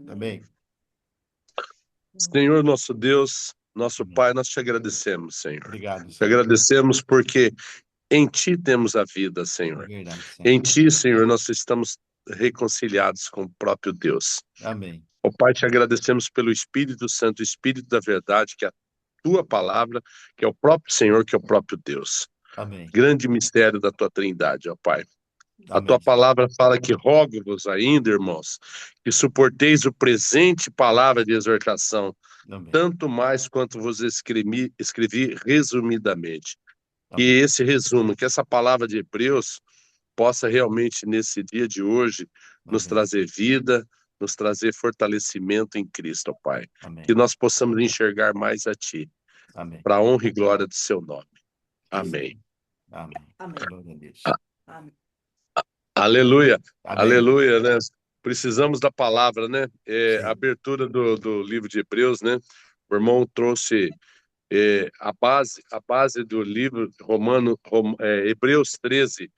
Amém. Senhor nosso Deus, nosso Amém. Pai, nós te agradecemos, Senhor. Obrigado, Te Senhor. agradecemos porque em Ti temos a vida, É Senhor. verdade, Senhor. Em Ti, Senhor, nós estamos reconciliados com o próprio Deus. Amém. Ó Pai, te agradecemos pelo Espírito Santo, o Espírito da verdade, que é a Tua palavra, que é o próprio Senhor, que é o próprio Deus. Amém. Grande mistério da Tua Trindade, ó Pai. A Tua Amém. palavra fala que rogo-vos ainda, irmãos, que suporteis o presente palavra de exortação, Amém. tanto mais quanto vos escrevi resumidamente. Que Amém. esse resumo, que essa palavra de Hebreus possa realmente, nesse dia de hoje, nos Amém. trazer vida, nos trazer fortalecimento em Cristo, ó Pai. Que Amém. nós possamos enxergar mais a Ti, Amém. para a honra e glória do Seu nome. Que sim. Amém. Amém. Amém. Glória a Deus. Amém. Aleluia, Amém. aleluia, né? Precisamos da palavra, né? A Sim. abertura do livro de Hebreus, né? O irmão trouxe a base do livro Hebreus 13,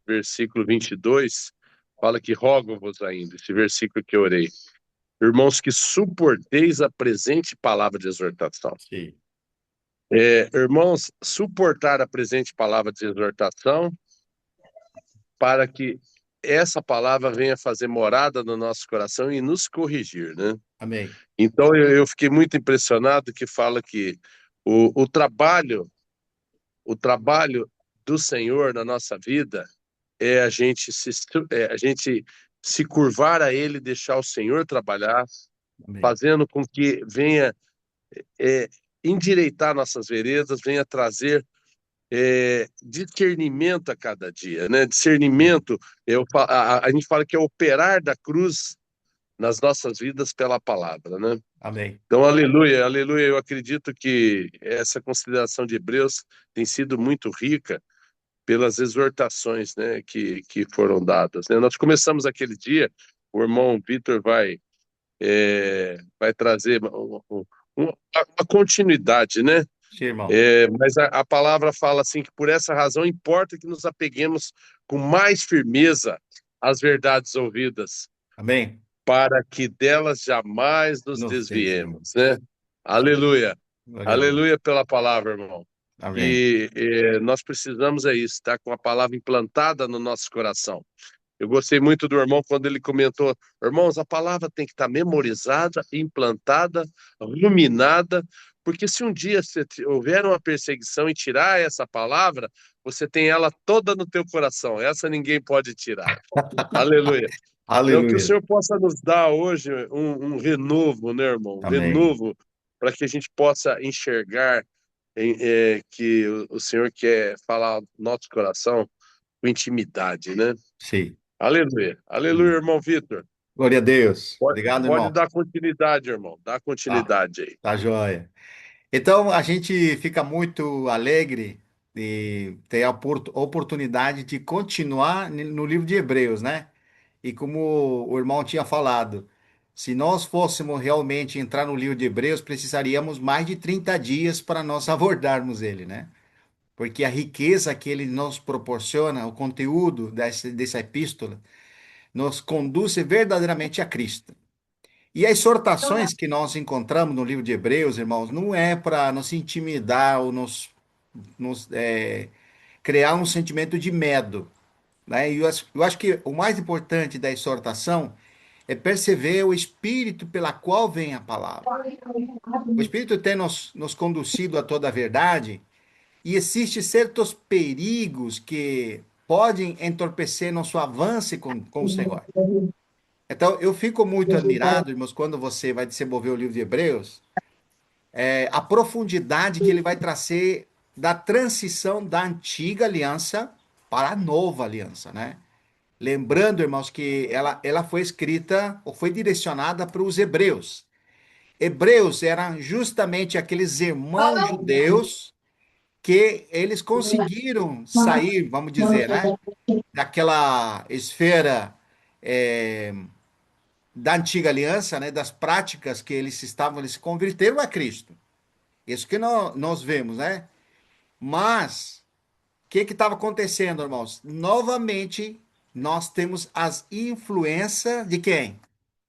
versículo 22, fala que rogo-vos ainda, esse versículo que eu orei. Irmãos, que suporteis a presente palavra de exortação. Sim. Irmãos, suportar a presente palavra de exortação para que essa palavra venha fazer morada no nosso coração e nos corrigir, né? Amém. Então eu fiquei muito impressionado que fala que o trabalho do Senhor na nossa vida é a gente se curvar a Ele, deixar o Senhor trabalhar, Amém. fazendo com que venha é, endireitar nossas veredas, venha trazer discernimento a cada dia, né? Amém. Discernimento, a gente fala que é operar da cruz nas nossas vidas pela palavra, né? Amém. Então, aleluia, aleluia. Eu acredito que essa consideração de Hebreus tem sido muito rica pelas exortações, né, que foram dadas, né? Nós começamos aquele dia, o irmão Vitor vai trazer uma continuidade, né? Sim, irmão. Mas a palavra fala assim que por essa razão importa que nos apeguemos com mais firmeza às verdades ouvidas, Amém. para que delas jamais nos Nos desviemos, né? desviamos. Sim. Aleluia. Glória a Deus. Aleluia pela palavra, irmão. Amém. E nós precisamos isso, estar com a palavra implantada no nosso coração. Eu gostei muito do irmão quando ele comentou, irmãos, a palavra tem que estar memorizada, implantada, ruminada, porque se um dia houver uma perseguição e tirar essa palavra, você tem ela toda no teu coração. Essa ninguém pode tirar. Aleluia. Então, que o Aleluia. Senhor possa nos dar hoje um renovo, né, irmão? Um Amém. renovo para que a gente possa enxergar que o Senhor quer falar no nosso coração com intimidade, né? Sim. Aleluia. Aleluia, Amém. irmão Vitor. Glória a Deus. Pode, Obrigado, pode irmão. dar continuidade, irmão. Dá Tá. continuidade aí. Tá joia. Então, a gente fica muito alegre de ter a oportunidade de continuar no livro de Hebreus, né? E como o irmão tinha falado, se nós fôssemos realmente entrar no livro de Hebreus, precisaríamos mais de 30 dias para nós abordarmos ele, né? Porque a riqueza que ele nos proporciona, o conteúdo dessa epístola, nos conduz verdadeiramente a Cristo. E as exortações que nós encontramos no livro de Hebreus, irmãos, não é para nos intimidar ou nos criar um sentimento de medo, né? E eu acho que o mais importante da exortação é perceber o espírito pela qual vem a palavra. O espírito tem nos conduzido a toda a verdade e existem certos perigos que podem entorpecer nosso avanço com o Senhor. Então, eu fico muito admirado, irmãos, quando você vai desenvolver o livro de Hebreus, a profundidade que ele vai trazer da transição da antiga aliança para a nova aliança, né? Lembrando, irmãos, que ela foi escrita ou foi direcionada para os hebreus. Hebreus eram justamente aqueles irmãos judeus que eles conseguiram sair, vamos dizer, né? Daquela esfera é, da antiga aliança, né? Das práticas que eles se converteram a Cristo. Isso que nós vemos, né? Mas, o que estava acontecendo, irmãos? Novamente, nós temos as influências de quem?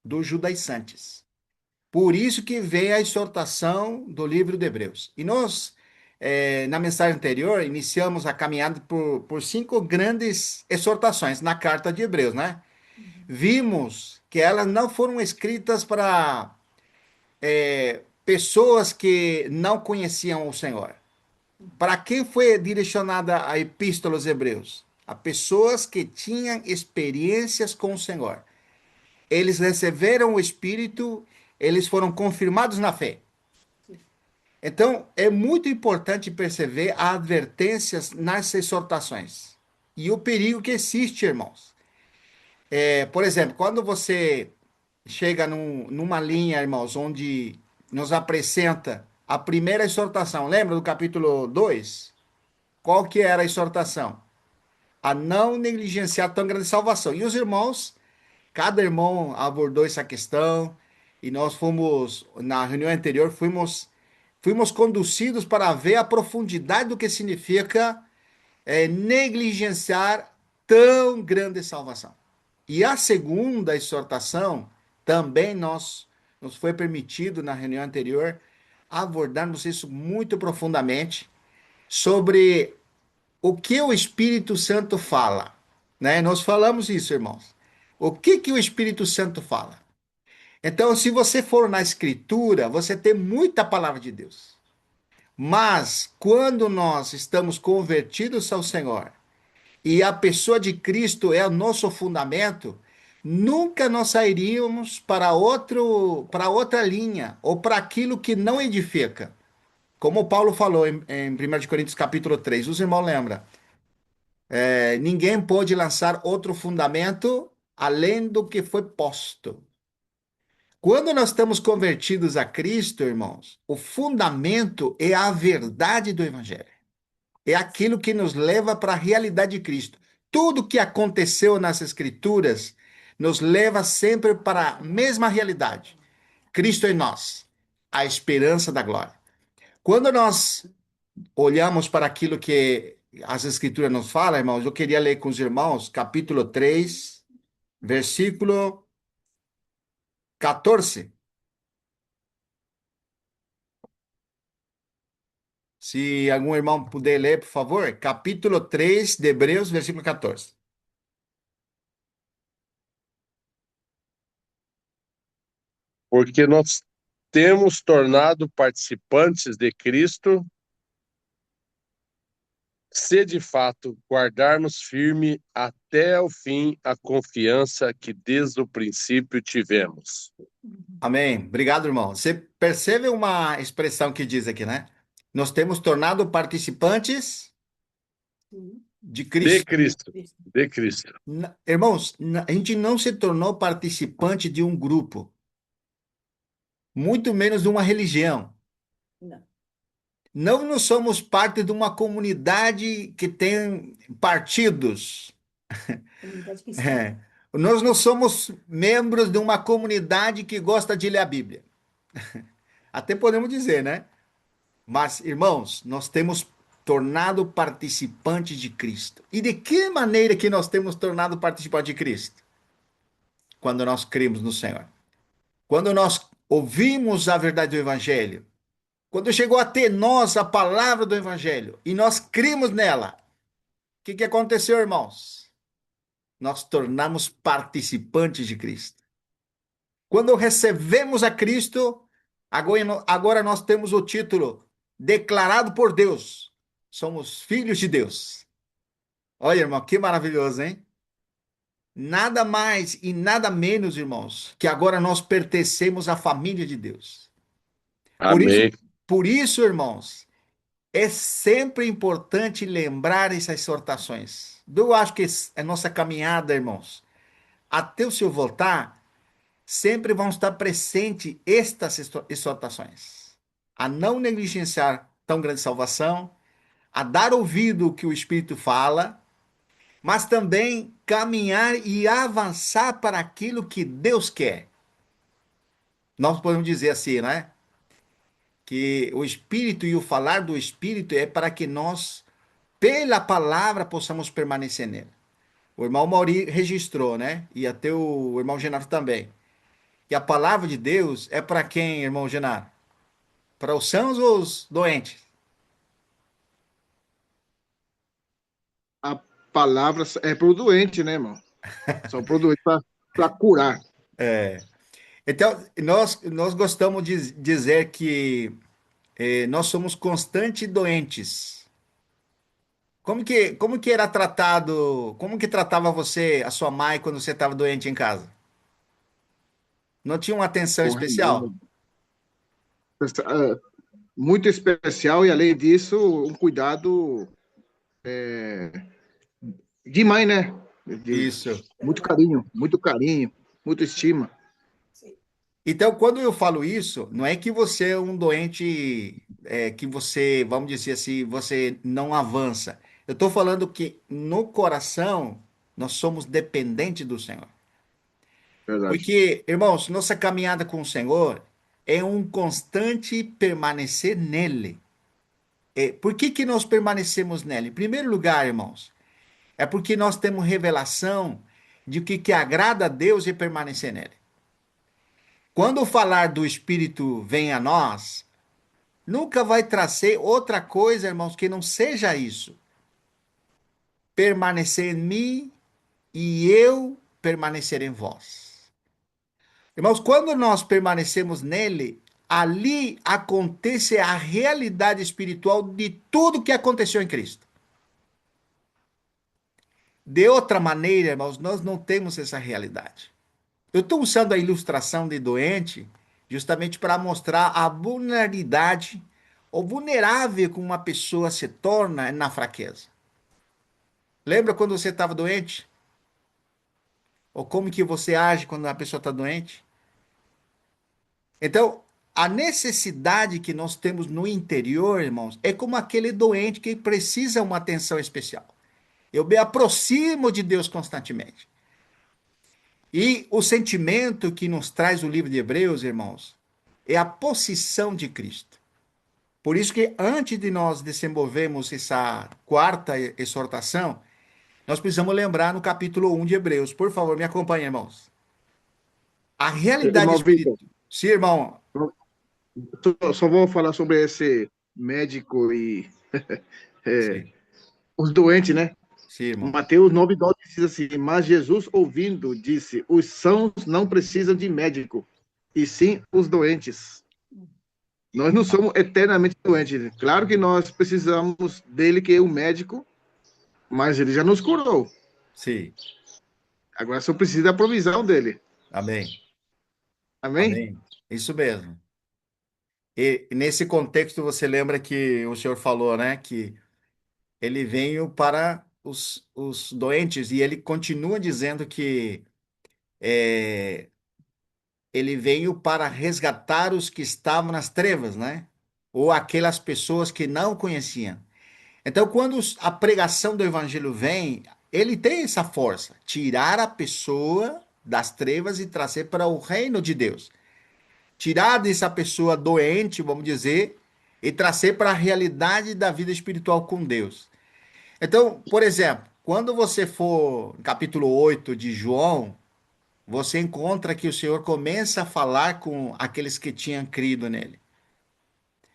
dos judaizantes. Por isso que vem a exortação do livro de Hebreus. E nós, na mensagem anterior, iniciamos a caminhada por cinco grandes exortações na carta de Hebreus, né? Vimos que elas não foram escritas para pessoas que não conheciam o Senhor. Para quem foi direcionada a Epístola aos Hebreus? A pessoas que tinham experiências com o Senhor. Eles receberam o Espírito, eles foram confirmados na fé. Então, é muito importante perceber as advertências nas exortações e o perigo que existe, irmãos. Por exemplo, quando você chega numa linha, irmãos, onde nos apresenta a primeira exortação, lembra do capítulo 2? Qual que era a exortação? A não negligenciar tão grande salvação. E os irmãos, cada irmão abordou essa questão e nós fomos, na reunião anterior, fomos conduzidos para ver a profundidade do que significa negligenciar tão grande salvação. E a segunda exortação, também nos foi permitido na reunião anterior abordarmos isso muito profundamente sobre o que o Espírito Santo fala, né? Nós falamos isso, irmãos. O que o Espírito Santo fala? Então, se você for na Escritura, você tem muita palavra de Deus. Mas quando nós estamos convertidos ao Senhor e a pessoa de Cristo é o nosso fundamento, nunca nós sairíamos para outra linha ou para aquilo que não edifica. Como Paulo falou em 1 Coríntios capítulo 3, os irmãos lembram? Ninguém pode lançar outro fundamento além do que foi posto. Quando nós estamos convertidos a Cristo, irmãos, o fundamento é a verdade do Evangelho. É aquilo que nos leva para a realidade de Cristo. Tudo que aconteceu nas Escrituras nos leva sempre para a mesma realidade. Cristo em nós, a esperança da glória. Quando nós olhamos para aquilo que as Escrituras nos falam, irmãos, eu queria ler com os irmãos, capítulo 3, versículo 14. Se algum irmão puder ler, por favor, capítulo 3 de Hebreus, versículo 14. Porque nós temos tornado participantes de Cristo, se de fato guardarmos firme até o fim a confiança que desde o princípio tivemos. Amém. Obrigado, irmão. Você percebe uma expressão que diz aqui, né? Nós temos tornado participantes de De Cristo. Cristo, de Cristo. Irmãos, a gente não se tornou participante de um grupo, muito menos de uma religião. Não nós somos parte de uma comunidade que tem partidos. Comunidade cristã. Nós não somos membros de uma comunidade que gosta de ler a Bíblia. Até podemos dizer, né? Mas, irmãos, nós temos tornado participantes de Cristo. E de que maneira que nós temos tornado participantes de Cristo? Quando nós cremos no Senhor. Quando nós ouvimos a verdade do Evangelho. Quando chegou até nós a palavra do Evangelho e nós cremos nela. O que aconteceu, irmãos? Nós tornamos participantes de Cristo. Quando recebemos a Cristo, agora nós temos o título declarado por Deus. Somos filhos de Deus. Olha, irmão, que maravilhoso, hein? Nada mais e nada menos, irmãos, que agora nós pertencemos à família de Deus. Por isso, Amém. por isso, irmãos, é sempre importante lembrar essas exortações. Eu acho que a nossa caminhada, irmãos, até o Senhor voltar, sempre vão estar presentes estas exortações. A não negligenciar tão grande salvação, a dar ouvido ao que o Espírito fala, mas também caminhar e avançar para aquilo que Deus quer. Nós podemos dizer assim, né? Que o Espírito e o falar do Espírito é para que nós, pela palavra, possamos permanecer nele. O irmão Mauri registrou, né? E até o irmão Genaro também. que a palavra de Deus é para quem, irmão Genaro? Para os sãos ou os doentes? A palavra é para o doente, né, irmão? Só para o doente para curar. Então, nós gostamos de dizer que nós somos constantes doentes. Como que era tratado, como que tratava você, a sua mãe, quando você estava doente em casa? Não tinha uma atenção Com especial? remédio. Muito especial e, além disso, um cuidado de mãe, né? De Isso. muito carinho, muita estima. Sim. Então, quando eu falo isso, não é que você é um doente, que você, vamos dizer assim, você não avança. Eu estou falando que no coração nós somos dependentes do Senhor. Verdade. Porque, irmãos, nossa caminhada com o Senhor é um constante permanecer nele. Por que que nós permanecemos nele? Em primeiro lugar, irmãos, é porque nós temos revelação de que agrada a Deus e permanecer nele. Quando falar do Espírito vem a nós, nunca vai trazer outra coisa, irmãos, que não seja isso. Permanecer em mim e eu permanecer em vós. Irmãos, quando nós permanecemos nele, ali acontece a realidade espiritual de tudo que aconteceu em Cristo. De outra maneira, irmãos, nós não temos essa realidade. Eu estou usando a ilustração de doente justamente para mostrar a vulnerabilidade ou vulnerável que uma pessoa se torna na fraqueza. Lembra quando você estava doente? Ou como que você age quando a pessoa está doente? Então, a necessidade que nós temos no interior, irmãos, é como aquele doente que precisa uma atenção especial. Eu me aproximo de Deus constantemente. E o sentimento que nos traz o livro de Hebreus, irmãos, é a posição de Cristo. Por isso que antes de nós desenvolvermos essa quarta exortação, nós precisamos lembrar no capítulo 1 de Hebreus. Por favor, me acompanhe, irmãos. A realidade Irmão Vitor, espiritual. Sim, irmão. só vou falar sobre esse médico e Sim, os doentes, né? sim, irmão. Mateus 9,9 diz assim: Mas Jesus, ouvindo, disse: Os sãos não precisam de médico, e sim os doentes. Nós não somos eternamente doentes. Claro que nós precisamos dele, que é o médico, mas ele já nos curou. Sim. Agora só precisa da provisão dele. Amém. Amém? Amém. Isso mesmo. E nesse contexto, você lembra que o senhor falou, né? Que ele veio para os doentes e ele continua dizendo que é, ele veio para resgatar os que estavam nas trevas, né? Ou aquelas pessoas que não conheciam. Então, quando a pregação do evangelho vem, ele tem essa força, tirar a pessoa das trevas e trazer para o reino de Deus. Tirar dessa pessoa doente, vamos dizer, e trazer para a realidade da vida espiritual com Deus. Então, por exemplo, quando você for no capítulo 8 de João, você encontra que o Senhor começa a falar com aqueles que tinham crido nele.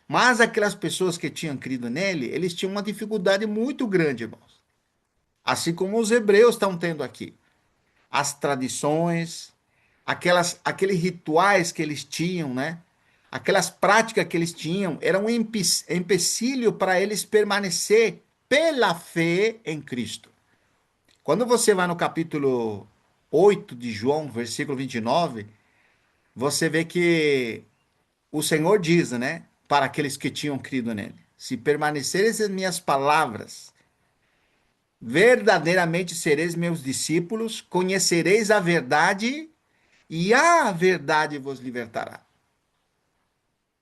Mas aquelas pessoas que tinham crido nele, eles tinham uma dificuldade muito grande, irmãos. Assim como os hebreus estão tendo aqui. As tradições, aqueles rituais que eles tinham, né? Aquelas práticas que eles tinham, eram um empecilho para eles permanecer pela fé em Cristo. Quando você vai no capítulo 8 de João, versículo 29, você vê que o Senhor diz, né, para aqueles que tinham crido nele: se permaneceres em minhas palavras, verdadeiramente sereis meus discípulos, conhecereis a verdade e a verdade vos libertará.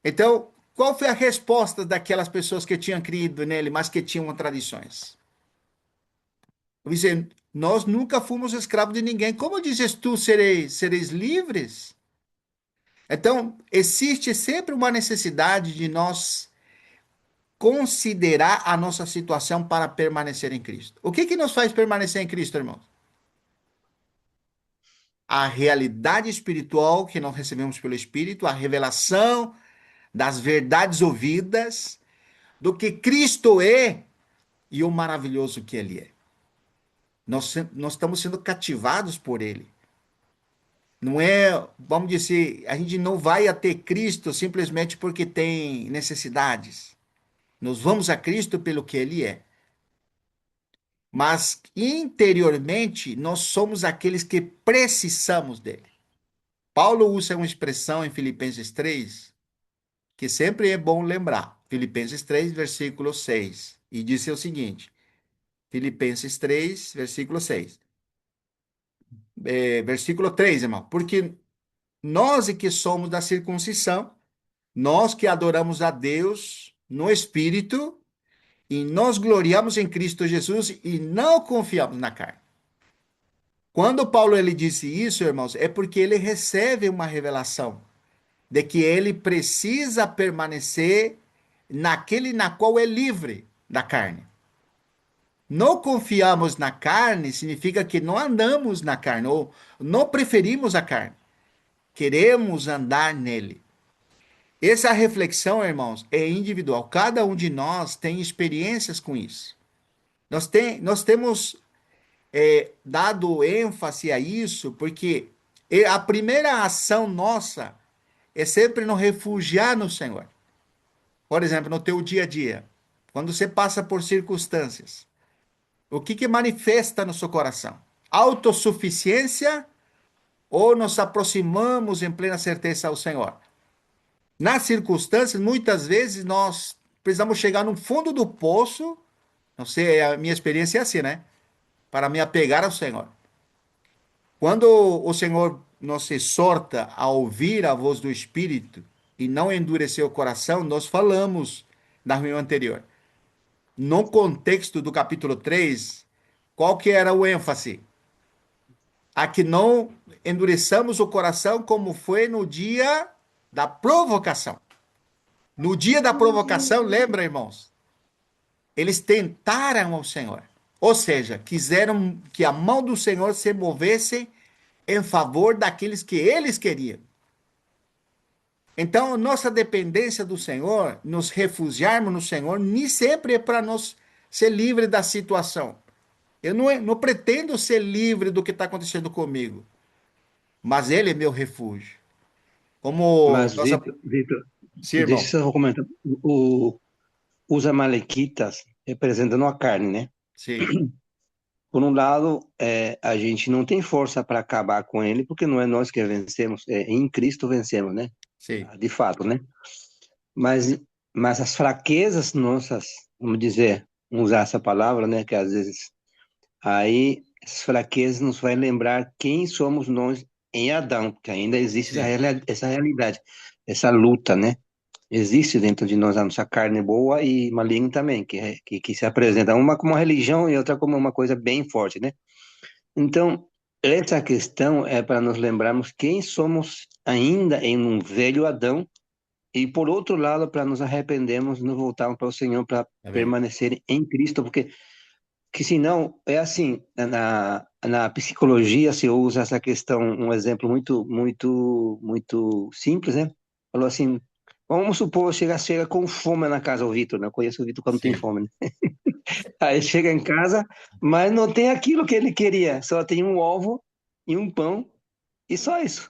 Então, qual foi a resposta daquelas pessoas que tinham crido nele, mas que tinham tradições? Dizendo, nós nunca fomos escravos de ninguém. Como dizes tu, sereis livres? Então, existe sempre uma necessidade de nós considerar a nossa situação para permanecer em Cristo. O que que nos faz permanecer em Cristo, irmãos? a realidade espiritual que nós recebemos pelo Espírito, a revelação das verdades ouvidas, do que Cristo é e o maravilhoso que Ele é. Nós estamos sendo cativados por Ele. Não é, vamos dizer, a gente não vai a ter Cristo simplesmente porque tem necessidades. Nós vamos a Cristo pelo que Ele é. Mas interiormente, nós somos aqueles que precisamos dele. Paulo usa uma expressão em Filipenses 3, que sempre é bom lembrar. Filipenses 3, versículo 6. E diz o seguinte: Filipenses 3, versículo 6. Versículo 3, irmão. Porque nós é que somos da circuncisão, nós que adoramos a Deus no Espírito, e nós gloriamos em Cristo Jesus e não confiamos na carne. Quando Paulo ele disse isso, irmãos, é porque ele recebe uma revelação de que ele precisa permanecer naquele na qual é livre da carne. Não confiamos na carne significa que não andamos na carne ou não preferimos a carne. Queremos andar nele. Essa reflexão, irmãos, é individual. Cada um de nós tem experiências com isso. Nós temos dado ênfase a isso porque a primeira ação nossa é sempre nos refugiar no Senhor. Por exemplo, no teu dia a dia, quando você passa por circunstâncias, o que manifesta no seu coração? Autossuficiência ou nos aproximamos em plena certeza ao Senhor? Nas circunstâncias, muitas vezes nós precisamos chegar no fundo do poço, não sei, a minha experiência é assim, né? Para me apegar ao Senhor. Quando o Senhor nos exorta a ouvir a voz do Espírito e não endurecer o coração, nós falamos na reunião anterior. No contexto do capítulo 3, qual que era o ênfase? A que não endureçamos o coração como foi no dia da provocação. No dia da provocação, lembra, irmãos? Eles tentaram ao Senhor. Ou seja, quiseram que a mão do Senhor se movesse em favor daqueles que eles queriam. Então, nossa dependência do Senhor, nos refugiarmos no Senhor, nem sempre é para nós ser livre da situação. Eu não pretendo ser livre do que está acontecendo comigo, mas Ele é meu refúgio. Como Mas, nós... Vitor, Sim, deixa irmão. eu só comentar. Os amalequitas representam a carne, né? Sim, Por um lado, a gente não tem força para acabar com ele, porque não é nós que vencemos, em Cristo vencemos, né? sim, De fato, né? Mas, mas as fraquezas nossas, vamos dizer, vamos usar essa palavra, né? Que às vezes aí as fraquezas nos vai lembrar quem somos nós em Adão, porque ainda existe sim, essa realidade, essa luta, né? Existe dentro de nós a nossa carne boa e maligna também, que se apresenta uma como uma religião e outra como uma coisa bem forte, né? Então, essa questão é para nos lembrarmos quem somos ainda em um velho Adão e, por outro lado, para nos arrependermos, nos voltarmos para o Senhor para amém. permanecer em Cristo, porque que senão é assim, na psicologia se usa essa questão, um exemplo muito simples, né? Falou assim, vamos supor, chega com fome na casa, o Vitor, né? Eu conheço o Vitor quando tem Sim, fome, né? Aí chega em casa, mas não tem aquilo que ele queria, só tem um ovo e um pão, e só isso.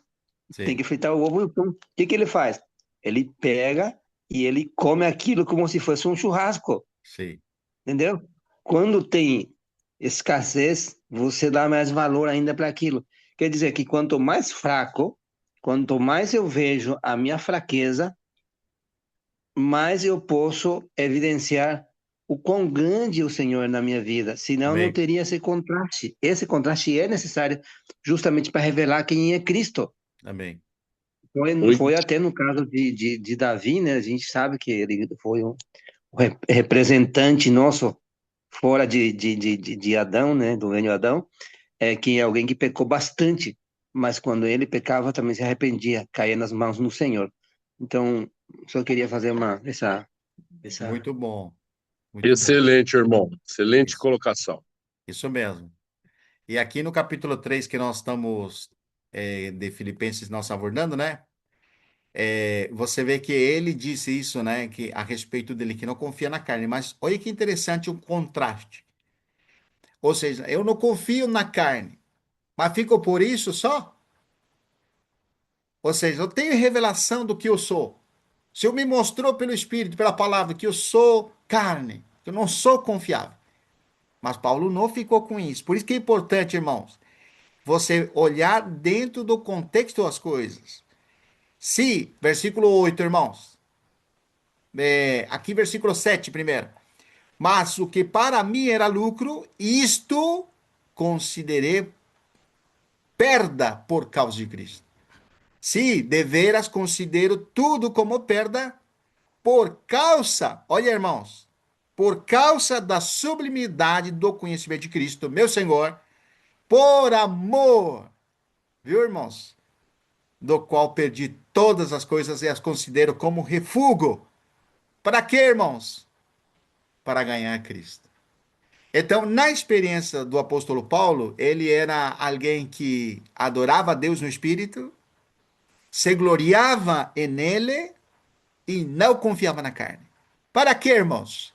Tem sim, que fritar o ovo e o pão. O que que ele faz? Ele pega e ele come aquilo como se fosse um churrasco. sim, Entendeu? Quando tem escassez, você dá mais valor ainda para aquilo. Quer dizer que quanto mais fraco, quanto mais eu vejo a minha fraqueza, mais eu posso evidenciar o quão grande é o Senhor é na minha vida. Senão não amém, teria esse contraste. Esse contraste é necessário justamente para revelar quem é Cristo. amém. Foi até no caso de Davi, né? A gente sabe que ele foi um representante nosso fora de Adão, né, do velho Adão, que é alguém que pecou bastante, mas quando ele pecava também se arrependia, caía nas mãos do Senhor. Então, só queria fazer essa Muito bom, muito bom. Excelente, irmão. Excelente Isso, colocação. isso mesmo. E aqui no capítulo 3 que nós estamos de Filipenses nós abordando, né? Você vê que ele disse isso, né? Que a respeito dele, que não confia na carne. Mas olha que interessante o contraste. Ou seja, eu não confio na carne, mas fico por isso só? Ou seja, eu tenho revelação do que eu sou. O Senhor me mostrou pelo Espírito, pela palavra, que eu sou carne, que eu não sou confiável. Mas Paulo não ficou com isso. Por isso que é importante, irmãos, você olhar dentro do contexto das coisas. Se, versículo 8, irmãos, aqui versículo 7 primeiro. Mas o que para mim era lucro, isto considerei perda por causa de Cristo. Se deveras considero tudo como perda por causa, olha, irmãos, por causa da sublimidade do conhecimento de Cristo, meu Senhor, por amor, viu, irmãos? Do qual perdi todas as coisas e as considero como refúgio. Para quê, irmãos? Para ganhar Cristo. Então, na experiência do apóstolo Paulo, ele era alguém que adorava a Deus no espírito, se gloriava nele e não confiava na carne. Para quê, irmãos?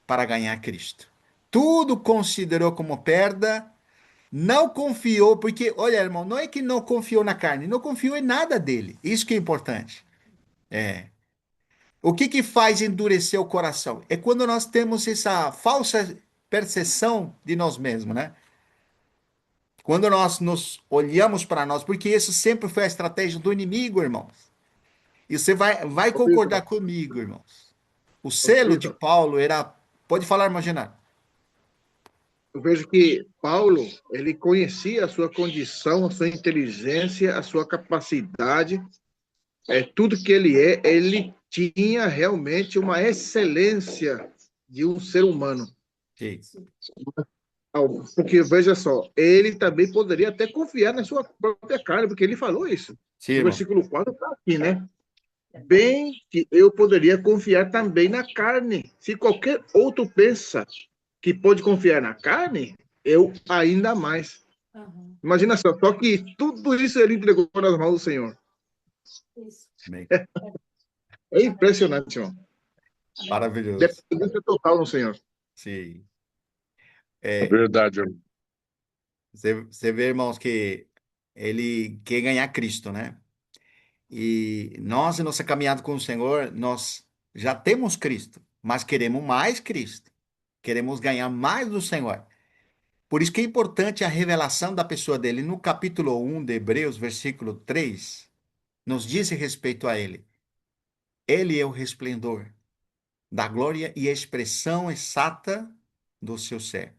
Para ganhar Cristo. Tudo considerou como perda, não confiou, porque, olha, irmão, não é que não confiou na carne, não confiou em nada dele. Isso que é importante. É. O que que faz endurecer o coração? É quando nós temos essa falsa percepção de nós mesmos, né? Quando nós nos olhamos para nós, porque isso sempre foi a estratégia do inimigo, irmãos. E você vai Ô, concordar Vitor, comigo, irmãos. O ô, selo de Vitor, Paulo era. Pode falar, imaginar. eu vejo que Paulo, ele conhecia a sua condição, a sua inteligência, a sua capacidade, tudo que ele tinha realmente uma excelência de um ser humano. Sim, Porque, veja só, ele também poderia até confiar na sua própria carne, porque ele falou isso. sim, No irmão. versículo 4 está aqui, né? Bem que eu poderia confiar também na carne. Se qualquer outro pensa que pode confiar na carne, eu ainda mais. Aham, Imagina só que tudo isso ele entregou nas mãos do Senhor. isso. Amém. É Amém. impressionante, irmão. Amém. Maravilhoso. Dependência total no Senhor. Sim. É É, verdade, irmão. você vê, irmãos, que ele quer ganhar Cristo, né? E nós, em nossa caminhada com o Senhor, nós já temos Cristo, mas queremos mais Cristo. Queremos ganhar mais do Senhor. Por isso que é importante a revelação da pessoa dele. No capítulo 1 de Hebreus, versículo 3, nos diz respeito a ele. Ele é o resplendor da glória e a expressão exata do seu ser,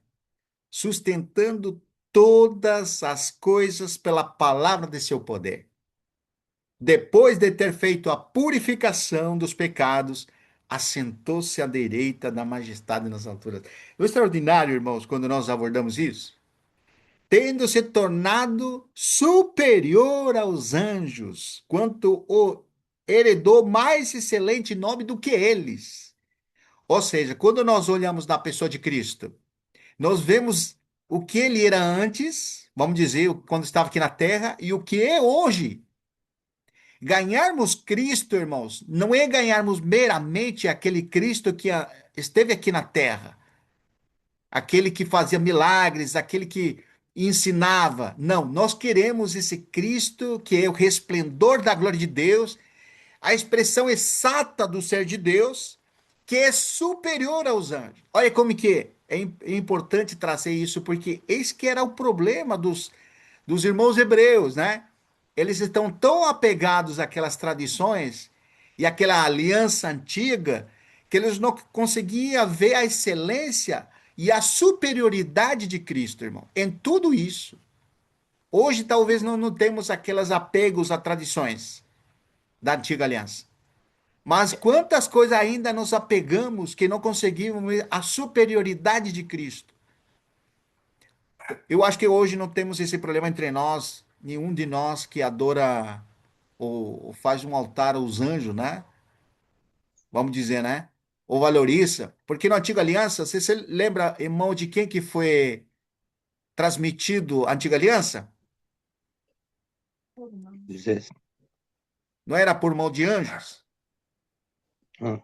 sustentando todas as coisas pela palavra de seu poder. Depois de ter feito a purificação dos pecados, assentou-se à direita da majestade nas alturas. O extraordinário, irmãos, quando nós abordamos isso, tendo se tornado superior aos anjos, quanto o heredou mais excelente nome do que eles. Ou seja, quando nós olhamos na pessoa de Cristo, nós vemos o que ele era antes, vamos dizer, quando estava aqui na terra, e o que é hoje. Ganharmos Cristo, irmãos, não é ganharmos meramente aquele Cristo que esteve aqui na terra, aquele que fazia milagres, aquele que ensinava. Não, nós queremos esse Cristo que é o resplendor da glória de Deus, a expressão exata do ser de Deus, que é superior aos anjos. Olha como que é importante trazer isso, porque esse que era o problema dos irmãos hebreus, né? Eles estão tão apegados àquelas tradições e àquela aliança antiga que eles não conseguiam ver a excelência e a superioridade de Cristo, irmão, em tudo isso. Hoje talvez não temos aqueles apegos a tradições da antiga aliança. Mas quantas coisas ainda nos apegamos que não conseguimos ver a superioridade de Cristo? Eu acho que hoje não temos esse problema entre nós, nenhum de nós que adora ou faz um altar aos anjos, né? Vamos dizer, né? Ou valoriza. Porque na antiga aliança, você se lembra, irmão, de quem que foi transmitido a antiga aliança? Dizer, Não era por mão de anjos? hum,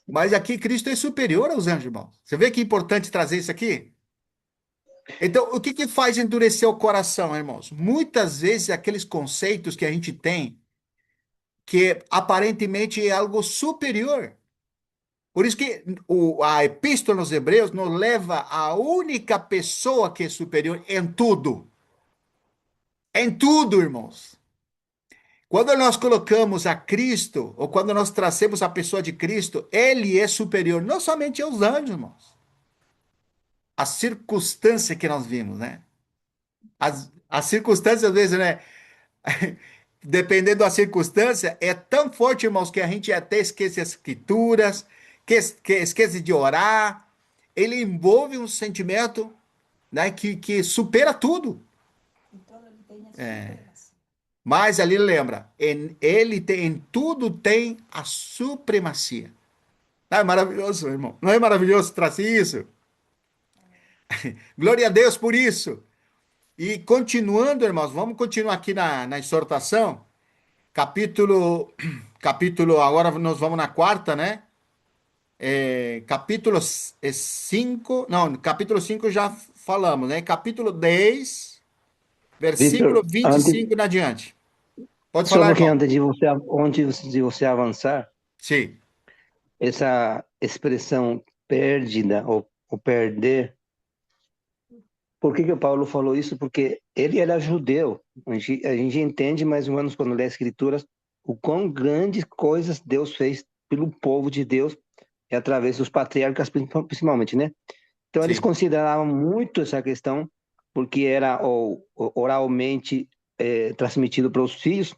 Mas aqui Cristo é superior aos anjos, irmão. Você vê que é importante trazer isso aqui? Então, o que que faz endurecer o coração, irmãos? Muitas vezes aqueles conceitos que a gente tem, que aparentemente é algo superior. Por isso que a Epístola aos Hebreus nos leva à única pessoa que é superior em tudo. Em tudo, irmãos. Quando nós colocamos a Cristo, ou quando nós trazemos a pessoa de Cristo, ele é superior não somente aos anjos, irmãos. A circunstância que nós vimos, né? As circunstâncias, às vezes, né? Dependendo da circunstância, é tão forte, irmãos, que a gente até esquece as escrituras, que esquece de orar. Ele envolve um sentimento, né, que supera tudo. Então ele tem a supremacia. Mas ali lembra, em tudo tem a supremacia. Não é maravilhoso, irmão? Não é maravilhoso trazer isso? Glória a Deus por isso. E continuando, irmãos, vamos continuar aqui na exortação. Capítulo, agora nós vamos na quarta, né? Capítulo 5, não, capítulo 5 já falamos, né? Capítulo 10, versículo Vitor, vinte e antes, cinco em adiante. Pode só um falar, pouquinho irmão. antes de você avançar, Sim, essa expressão pérdida ou perder, por que que o Paulo falou isso? Porque ele era judeu. A gente entende mais ou menos quando lê as Escrituras o quão grandes coisas Deus fez pelo povo de Deus e através dos patriarcas principalmente, né? Então eles sim, consideravam muito essa questão porque era oralmente transmitido para os filhos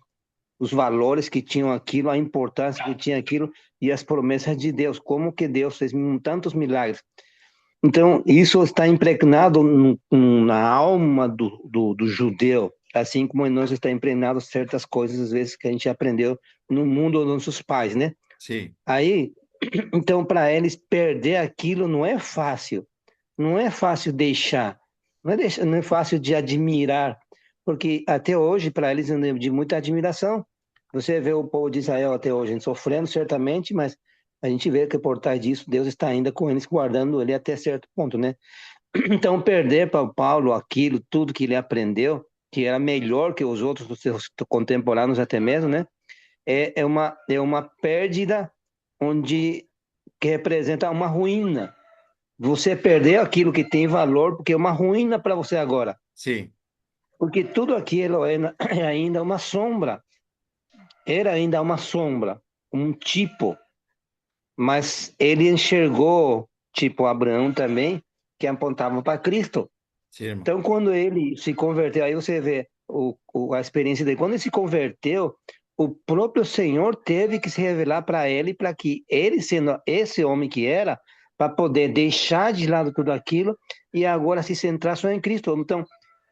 os valores que tinham aquilo, a importância que tinha aquilo e as promessas de Deus, como que Deus fez tantos milagres. Então, isso está impregnado na alma do judeu, assim como em nós está impregnado certas coisas, às vezes, que a gente aprendeu no mundo dos nossos pais, né? sim, Aí, então, para eles, perder aquilo não é fácil. Não é fácil deixar. Não é fácil de admirar, porque até hoje, para eles, é de muita admiração. Você vê o povo de Israel até hoje sofrendo, certamente, mas a gente vê que por trás disso, Deus está ainda com eles, guardando ele até certo ponto, né? Então, perder para o Paulo aquilo, tudo que ele aprendeu, que era melhor que os outros dos seus contemporâneos até mesmo, né? É uma pérdida onde que representa uma ruína. Você perder aquilo que tem valor, porque é uma ruína para você agora. sim, Porque tudo aquilo é ainda uma sombra. Era ainda uma sombra, um tipo. Mas ele enxergou, tipo Abraão também, que apontava para Cristo. sim, irmão. Então, quando ele se converteu, aí você vê a experiência dele. Quando ele se converteu, o próprio Senhor teve que se revelar para ele, para que ele, sendo esse homem que era, para poder deixar de lado tudo aquilo e agora se centrar só em Cristo. Então,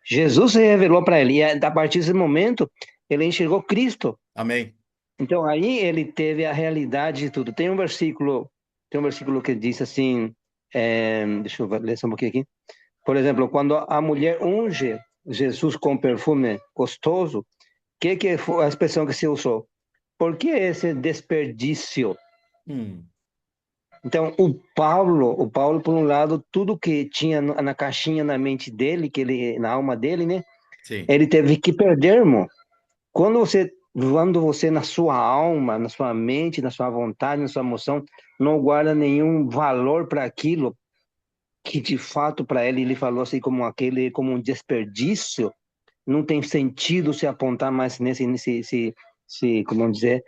Jesus se revelou para ele, e a partir desse momento, ele enxergou Cristo. Amém. Então, aí ele teve a realidade de tudo. Tem um versículo que diz assim, deixa eu ler só um pouquinho aqui. Por exemplo, quando a mulher unge Jesus com perfume gostoso, que foi a expressão que se usou? Por que esse desperdício? Hum, Então, o Paulo, por um lado, tudo que tinha na caixinha na mente dele, na alma dele, né? sim, Ele teve que perder, irmão. Quando você na sua alma, na sua mente, na sua vontade, na sua emoção, não guarda nenhum valor para aquilo, que de fato para ele falou assim como um desperdício, não tem sentido se apontar mais como vamos dizer,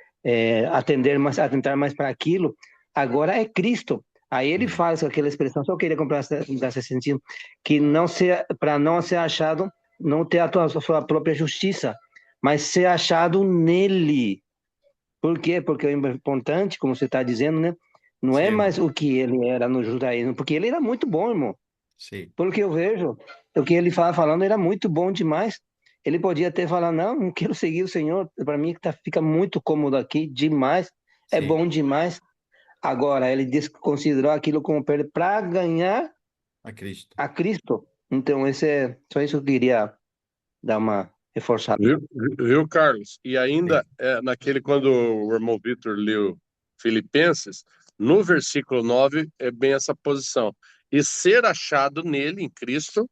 atentar mais para aquilo. Agora é Cristo. Aí ele hum, faz aquela expressão, só queria comprar esse sentido, que não ser para não ser achado, não ter a sua própria justiça, mas ser achado nele. Por quê? Porque é importante, como você está dizendo, né? Não sim, é irmão. mais o que ele era no judaísmo, porque ele era muito bom, irmão. Sim, Pelo que eu vejo, o que ele estava falando era muito bom demais. Ele podia até falar, não quero seguir o Senhor, para mim fica muito cômodo aqui, demais, é sim, bom demais. Agora, ele considerou aquilo como perda para ganhar a Cristo. a Cristo. Então, só isso que eu queria dar uma reforçado. Viu, Carlos? E ainda, naquele, quando o irmão Vitor leu Filipenses, no versículo 9 é bem essa posição. E ser achado nele, em Cristo,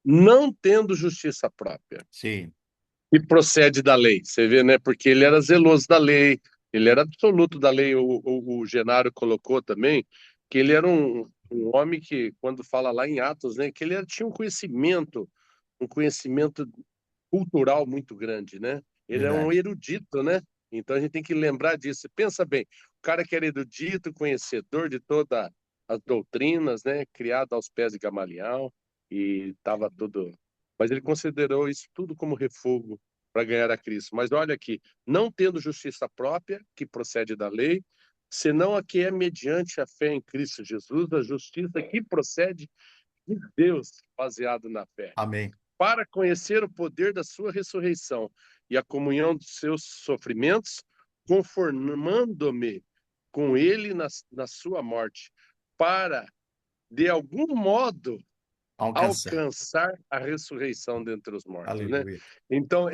não tendo justiça própria, Sim, que procede da lei. Você vê, né? Porque ele era zeloso da lei, ele era absoluto da lei. O Genaro colocou também que ele era um homem que, quando fala lá em Atos, né? Que ele tinha um conhecimento cultural muito grande, né? Ele é um verdade. erudito, né? Então a gente tem que lembrar disso. Pensa bem, o cara que era erudito, conhecedor de todas as doutrinas, né? Criado aos pés de Gamaliel e estava tudo. Mas ele considerou isso tudo como refúgio para ganhar a Cristo. Mas olha aqui, não tendo justiça própria, que procede da lei, senão a que é mediante a fé em Cristo Jesus, a justiça que procede de Deus, baseado na fé, Amém. para conhecer o poder da sua ressurreição e a comunhão dos seus sofrimentos, conformando-me com ele na sua morte, para, de algum modo, Alcançar. alcançar a ressurreição dentre os mortos, né? Aleluia. Então,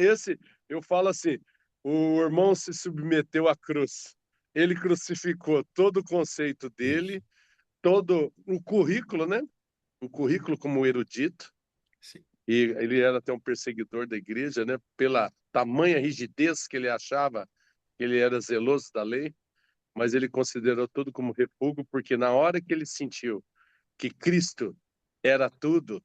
eu falo assim, o irmão se submeteu à cruz, ele crucificou todo o conceito Isso. dele, todo um currículo, né? Um currículo como erudito, Sim. e ele era até um perseguidor da igreja, né? Pela tamanha rigidez que ele achava que ele era zeloso da lei, mas ele considerou tudo como refúgio, porque na hora que ele sentiu que Cristo era tudo,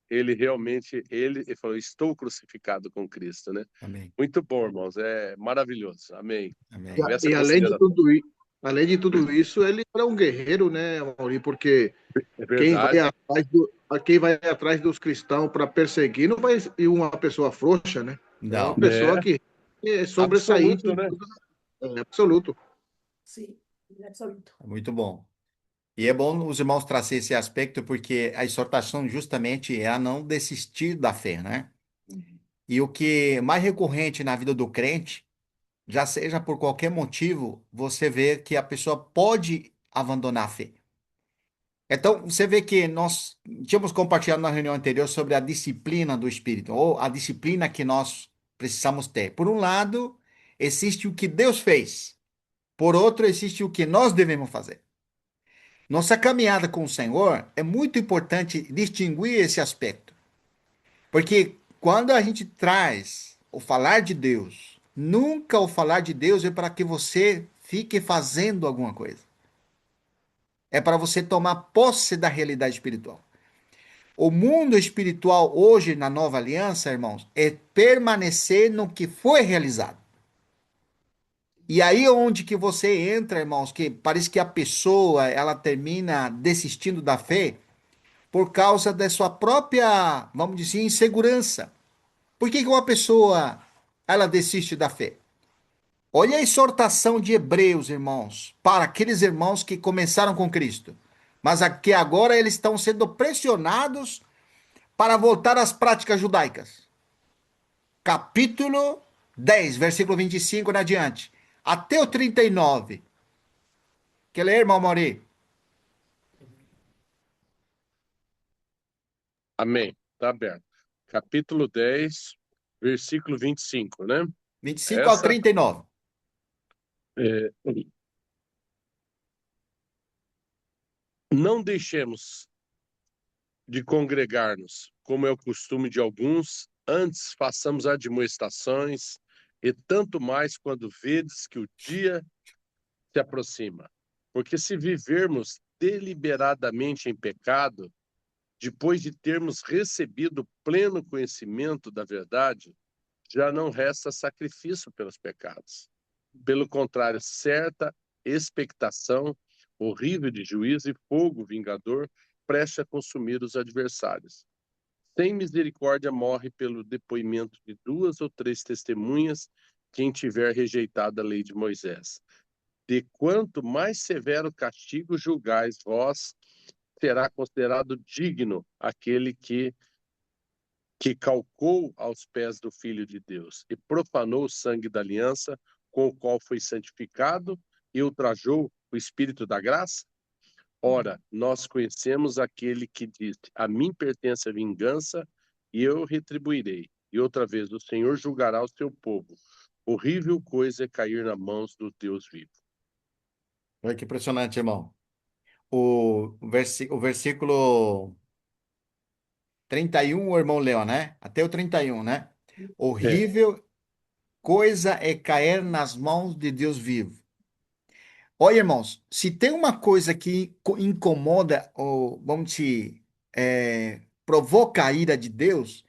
ele realmente, ele falou, estou crucificado com Cristo, né? Amém. Muito bom, irmãos, é maravilhoso. Amém. Amém. Essa E consideração além de tudo isso, ele era um guerreiro, né, Mauri? Porque é quem vai verdade, quem vai atrás dos cristãos para perseguir não vai ser uma pessoa frouxa, né? É uma Não, pessoa né? que é sobressaíte, Absoluto, né? é absoluto. Sim, in absoluto. é muito bom. E é bom os irmãos trazer esse aspecto, porque a exortação justamente é a não desistir da fé, né? E o que é mais recorrente na vida do crente, já seja por qualquer motivo, você vê que a pessoa pode abandonar a fé. Então, você vê que nós tínhamos compartilhado na reunião anterior sobre a disciplina do Espírito, ou a disciplina que nós precisamos ter. Por um lado, existe o que Deus fez, por outro, existe o que nós devemos fazer. Nossa caminhada com o Senhor é muito importante distinguir esse aspecto, porque quando a gente traz o falar de Deus, nunca o falar de Deus é para que você fique fazendo alguma coisa. É para você tomar posse da realidade espiritual. O mundo espiritual hoje na nova aliança, irmãos, é permanecer no que foi realizado. E aí onde que você entra, irmãos, que parece que a pessoa ela termina desistindo da fé por causa da sua própria, vamos dizer, insegurança. Por que que uma pessoa ela desiste da fé? Olha a exortação de Hebreus, irmãos, para aqueles irmãos que começaram com Cristo, mas que agora eles estão sendo pressionados para voltar às práticas judaicas. Capítulo 10, versículo 25 em adiante, até o 39. Quer ler, irmão Mauri? Amém. Está aberto. Capítulo 10, versículo 25, né? 25 ao Essa 39. é, não deixemos de congregar-nos, como é o costume de alguns, antes façamos admoestações, e tanto mais quando vedes que o dia se aproxima. Porque se vivermos deliberadamente em pecado, depois de termos recebido pleno conhecimento da verdade, já não resta sacrifício pelos pecados. Pelo contrário, certa expectação horrível de juízo e fogo vingador preste a consumir os adversários. Sem misericórdia morre pelo depoimento de 2 ou 3 testemunhas quem tiver rejeitado a lei de Moisés. De quanto mais severo castigo julgais vós, será considerado digno aquele que calcou aos pés do Filho de Deus e profanou o sangue da aliança com o qual foi santificado e ultrajou o Espírito da graça? Ora, nós conhecemos aquele que disse: a mim pertence a vingança e eu retribuirei. E outra vez, o Senhor julgará o seu povo. Horrível coisa é cair nas mãos do Deus vivo. Olha que impressionante, irmão. O versículo 31, o irmão leu, né? Até o 31, né? É, Horrível coisa é cair nas mãos de Deus vivo. Olha, irmãos, se tem uma coisa que incomoda, ou vamos dizer, provoca a ira de Deus,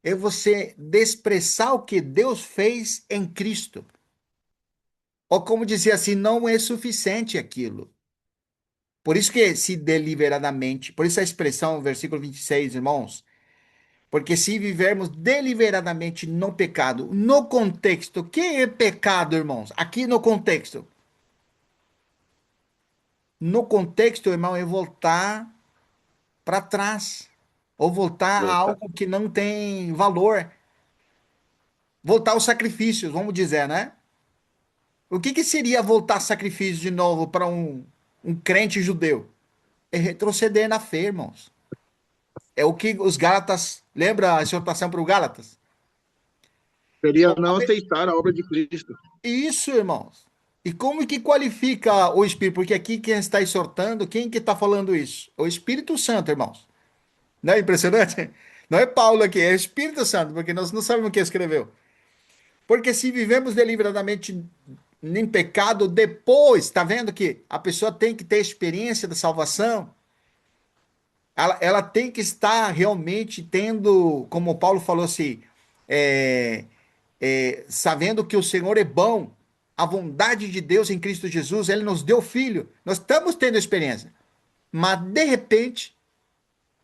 é você desprezar o que Deus fez em Cristo. Ou como dizer assim, não é suficiente aquilo. Por isso que se deliberadamente, por isso a expressão, versículo 26, irmãos, porque se vivermos deliberadamente no pecado, no contexto, o que é pecado, irmãos? Aqui no contexto. No contexto, irmão, é voltar para trás, ou voltar a voltar. algo que não tem valor, voltar aos sacrifícios, vamos dizer, né? O que seria voltar a sacrifício de novo para um crente judeu? É retroceder na fé, irmãos. É o que os Gálatas, lembra a exortação para os Gálatas? Seria não aceitar a obra de Cristo. Isso, irmãos. E como que qualifica o Espírito? Porque aqui quem está exortando, quem que está falando isso? O Espírito Santo, irmãos. Não é impressionante? Não é Paulo aqui, é o Espírito Santo, porque nós não sabemos o que escreveu. Porque se vivemos deliberadamente em pecado, depois, está vendo que a pessoa tem que ter experiência da salvação, ela tem que estar realmente tendo, como Paulo falou assim, é, sabendo que o Senhor é bom, a vontade de Deus em Cristo Jesus, Ele nos deu filho, nós estamos tendo experiência, mas de repente,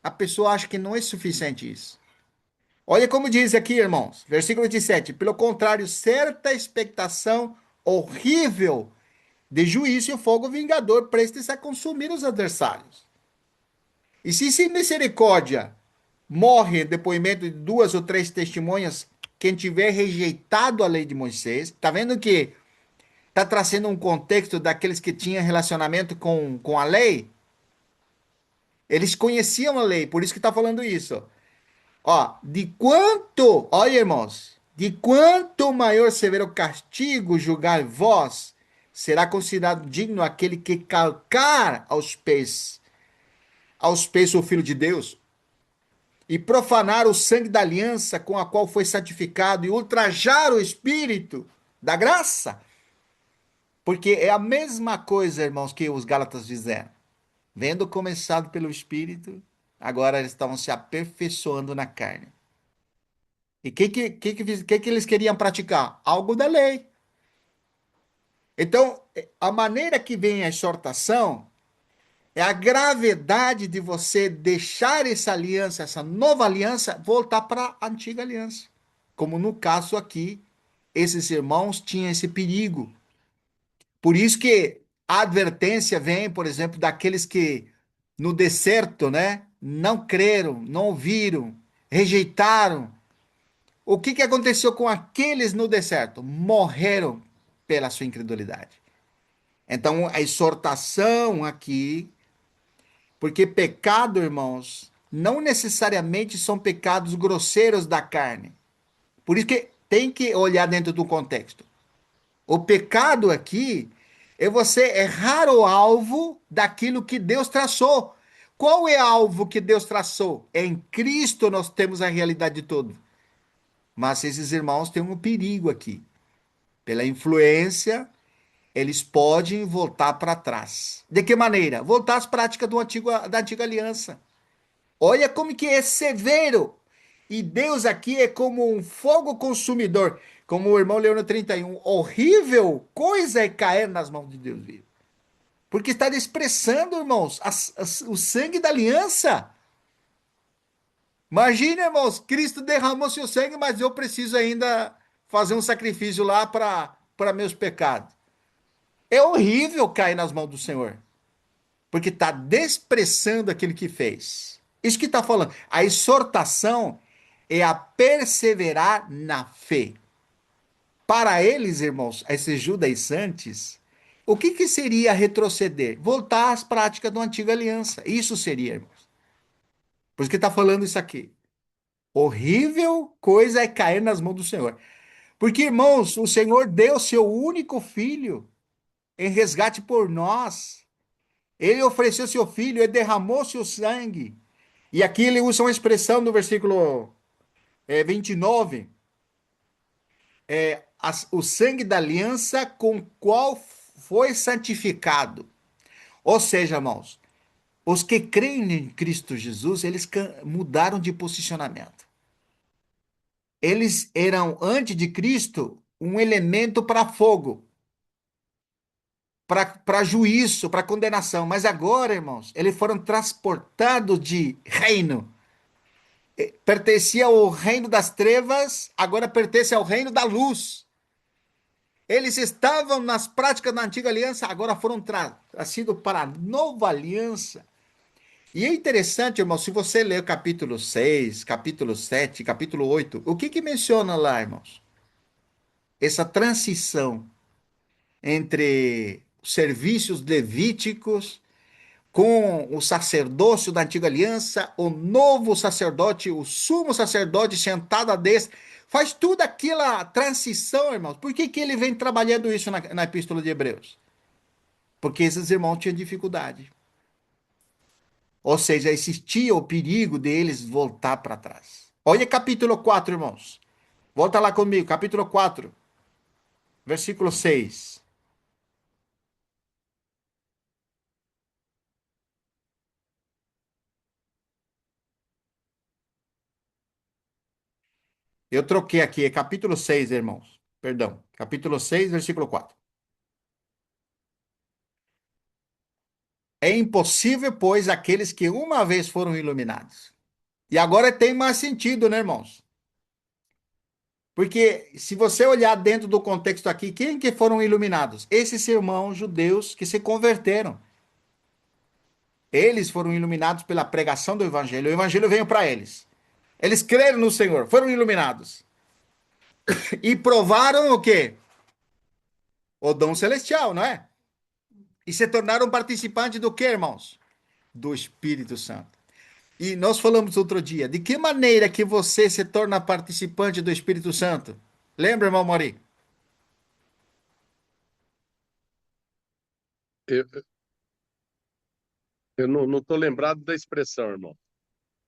a pessoa acha que não é suficiente isso. Olha como diz aqui, irmãos, versículo 27, pelo contrário, certa expectação horrível de juízo e fogo vingador prestes a consumir os adversários. E se sem misericórdia morre depoimento de duas ou três testemunhas, quem tiver rejeitado a lei de Moisés, tá vendo que tá trazendo um contexto daqueles que tinham relacionamento com a lei? Eles conheciam a lei, por isso que tá falando isso. Ó, de quanto, olha, irmãos, de quanto maior severo castigo julgar vós, será considerado digno aquele que calcar aos pés o Filho de Deus, e profanar o sangue da aliança com a qual foi santificado e ultrajar o Espírito da graça. Porque é a mesma coisa, irmãos, que os Gálatas fizeram. Vendo começado pelo Espírito, agora eles estavam se aperfeiçoando na carne. E o que eles queriam praticar? Algo da lei. Então, a maneira que vem a exortação é a gravidade de você deixar essa aliança, essa nova aliança, voltar para a antiga aliança. Como no caso aqui, esses irmãos tinham esse perigo. Por isso que a advertência vem, por exemplo, daqueles que no deserto, né, não creram, não ouviram, rejeitaram. O que aconteceu com aqueles no deserto? Morreram pela sua incredulidade. Então, a exortação aqui, porque pecado, irmãos, não necessariamente são pecados grosseiros da carne. Por isso que tem que olhar dentro do contexto. O pecado aqui é você errar o alvo daquilo que Deus traçou. Qual é o alvo que Deus traçou? Em Cristo nós temos a realidade de tudo. Mas esses irmãos têm um perigo aqui. Pela influência, eles podem voltar para trás. De que maneira? Voltar às práticas da antiga aliança. Olha como que é severo. E Deus aqui é como um fogo consumidor. Como o irmão leu no 31. Horrível coisa é cair nas mãos de Deus vivo. Porque está expressando, irmãos, o sangue da aliança. Imagina, irmãos, Cristo derramou seu sangue, mas eu preciso ainda fazer um sacrifício lá para meus pecados. É horrível cair nas mãos do Senhor, porque está desprezando aquele que fez. Isso que está falando. A exortação é a perseverar na fé. Para eles, irmãos, esses judaizantes, o que seria retroceder? Voltar às práticas da antiga aliança. Isso seria, irmãos. Por isso que está falando isso aqui. Horrível coisa é cair nas mãos do Senhor. Porque, irmãos, o Senhor deu seu único filho em resgate por nós. Ele ofereceu seu filho, ele derramou seu sangue. E aqui ele usa uma expressão no versículo 29, o sangue da aliança com qual foi santificado. Ou seja, irmãos, os que creem em Cristo Jesus, eles mudaram de posicionamento. Eles eram, antes de Cristo, um elemento para fogo, para juízo, para condenação. Mas agora, irmãos, eles foram transportados de reino. Pertencia ao reino das trevas, agora pertence ao reino da luz. Eles estavam nas práticas da antiga aliança, agora foram trazidos para a nova aliança. E é interessante, irmão, se você ler o capítulo 6, capítulo 7, capítulo 8, o que menciona lá, irmãos? Essa transição entre os serviços levíticos com o sacerdócio da antiga aliança, o novo sacerdote, o sumo sacerdote sentado à destra, faz toda aquela transição, irmãos. Por que ele vem trabalhando isso na epístola de Hebreus? Porque esses irmãos tinham dificuldade. Ou seja, existia o perigo deles voltar para trás. Olha capítulo 4, irmãos. Volta lá comigo, capítulo 4, versículo 6. Eu troquei aqui, é capítulo 6, irmãos. Perdão, capítulo 6, versículo 4. É impossível, pois, aqueles que uma vez foram iluminados. E agora tem mais sentido, né, irmãos? Porque se você olhar dentro do contexto aqui, quem que foram iluminados? Esses irmãos judeus que se converteram. Eles foram iluminados pela pregação do evangelho. O evangelho veio para eles. Eles creram no Senhor, foram iluminados. E provaram o quê? O dom celestial, não é? E se tornaram participantes do quê, irmãos? Do Espírito Santo. E nós falamos outro dia, de que maneira que você se torna participante do Espírito Santo? Lembra, irmão Mori? Eu, eu não estou lembrado da expressão, irmão.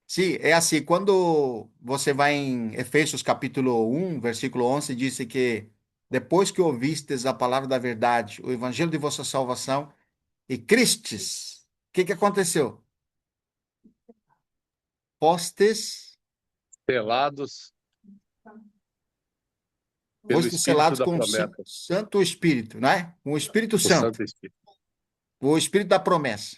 Sim, é assim, quando você vai em Efésios capítulo 1, versículo 11, diz que depois que ouvistes a palavra da verdade, o evangelho de vossa salvação, e cristes, o que aconteceu? Postes, Selados pelo fostes Espírito selados da com o promessa, Santo Espírito, não é? Com o Espírito o Santo, Santo Espírito. o Espírito da promessa.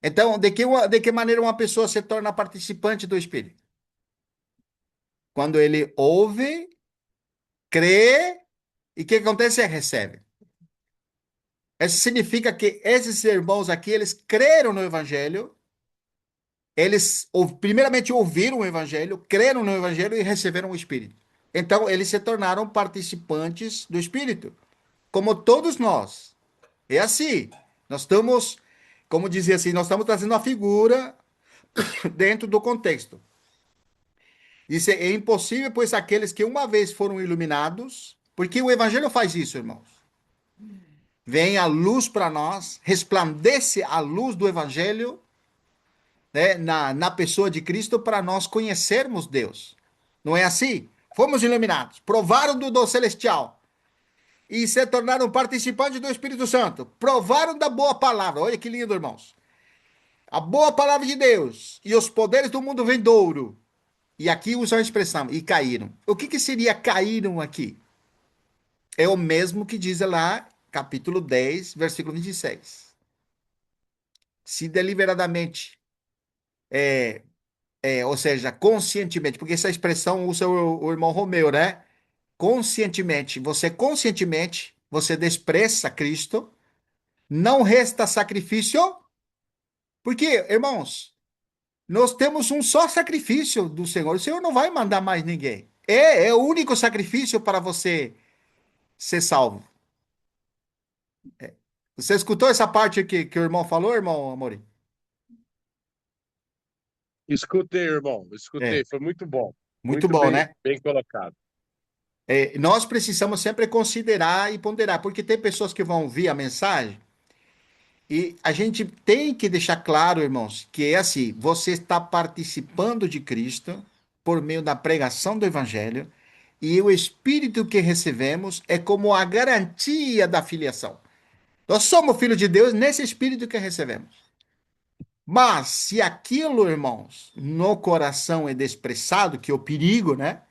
Então, de que maneira uma pessoa se torna participante do Espírito? Quando ele ouve, crê, e o que acontece? Recebe. Isso significa que esses irmãos aqui, eles creram no Evangelho, eles primeiramente ouviram o Evangelho, creram no Evangelho e receberam o Espírito. Então, eles se tornaram participantes do Espírito, como todos nós. É assim. Nós estamos, como dizia assim, nós estamos trazendo a figura dentro do contexto. Isso é impossível, pois aqueles que uma vez foram iluminados, porque o Evangelho faz isso, irmãos. Vem a luz para nós, resplandece a luz do Evangelho, né, na pessoa de Cristo para nós conhecermos Deus. Não é assim? Fomos iluminados, provaram do dom celestial e se tornaram participantes do Espírito Santo. Provaram da boa palavra. Olha que lindo, irmãos. A boa palavra de Deus e os poderes do mundo vindouro. E aqui usa a expressão, e caíram. O que seria caíram aqui? É o mesmo que diz lá, capítulo 10, versículo 26. Se deliberadamente, ou seja, conscientemente, porque essa expressão usa o irmão Romeu, né? Conscientemente, você despreza Cristo, não resta sacrifício, porque, irmãos, nós temos um só sacrifício do Senhor. O Senhor não vai mandar mais ninguém. É o único sacrifício para você ser salvo. Você escutou essa parte que o irmão falou, irmão Amorim? Escutei, irmão, É, escutei, foi muito bom. muito Muito bom, bem, né? bem colocado. Nós precisamos sempre considerar e ponderar, porque tem pessoas que vão ouvir a mensagem e a gente tem que deixar claro, irmãos, que é assim: você está participando de Cristo por meio da pregação do Evangelho e o Espírito que recebemos é como a garantia da filiação. Nós somos filhos de Deus nesse Espírito que recebemos. Mas se aquilo, irmãos, no coração é desprezado, que é o perigo, né?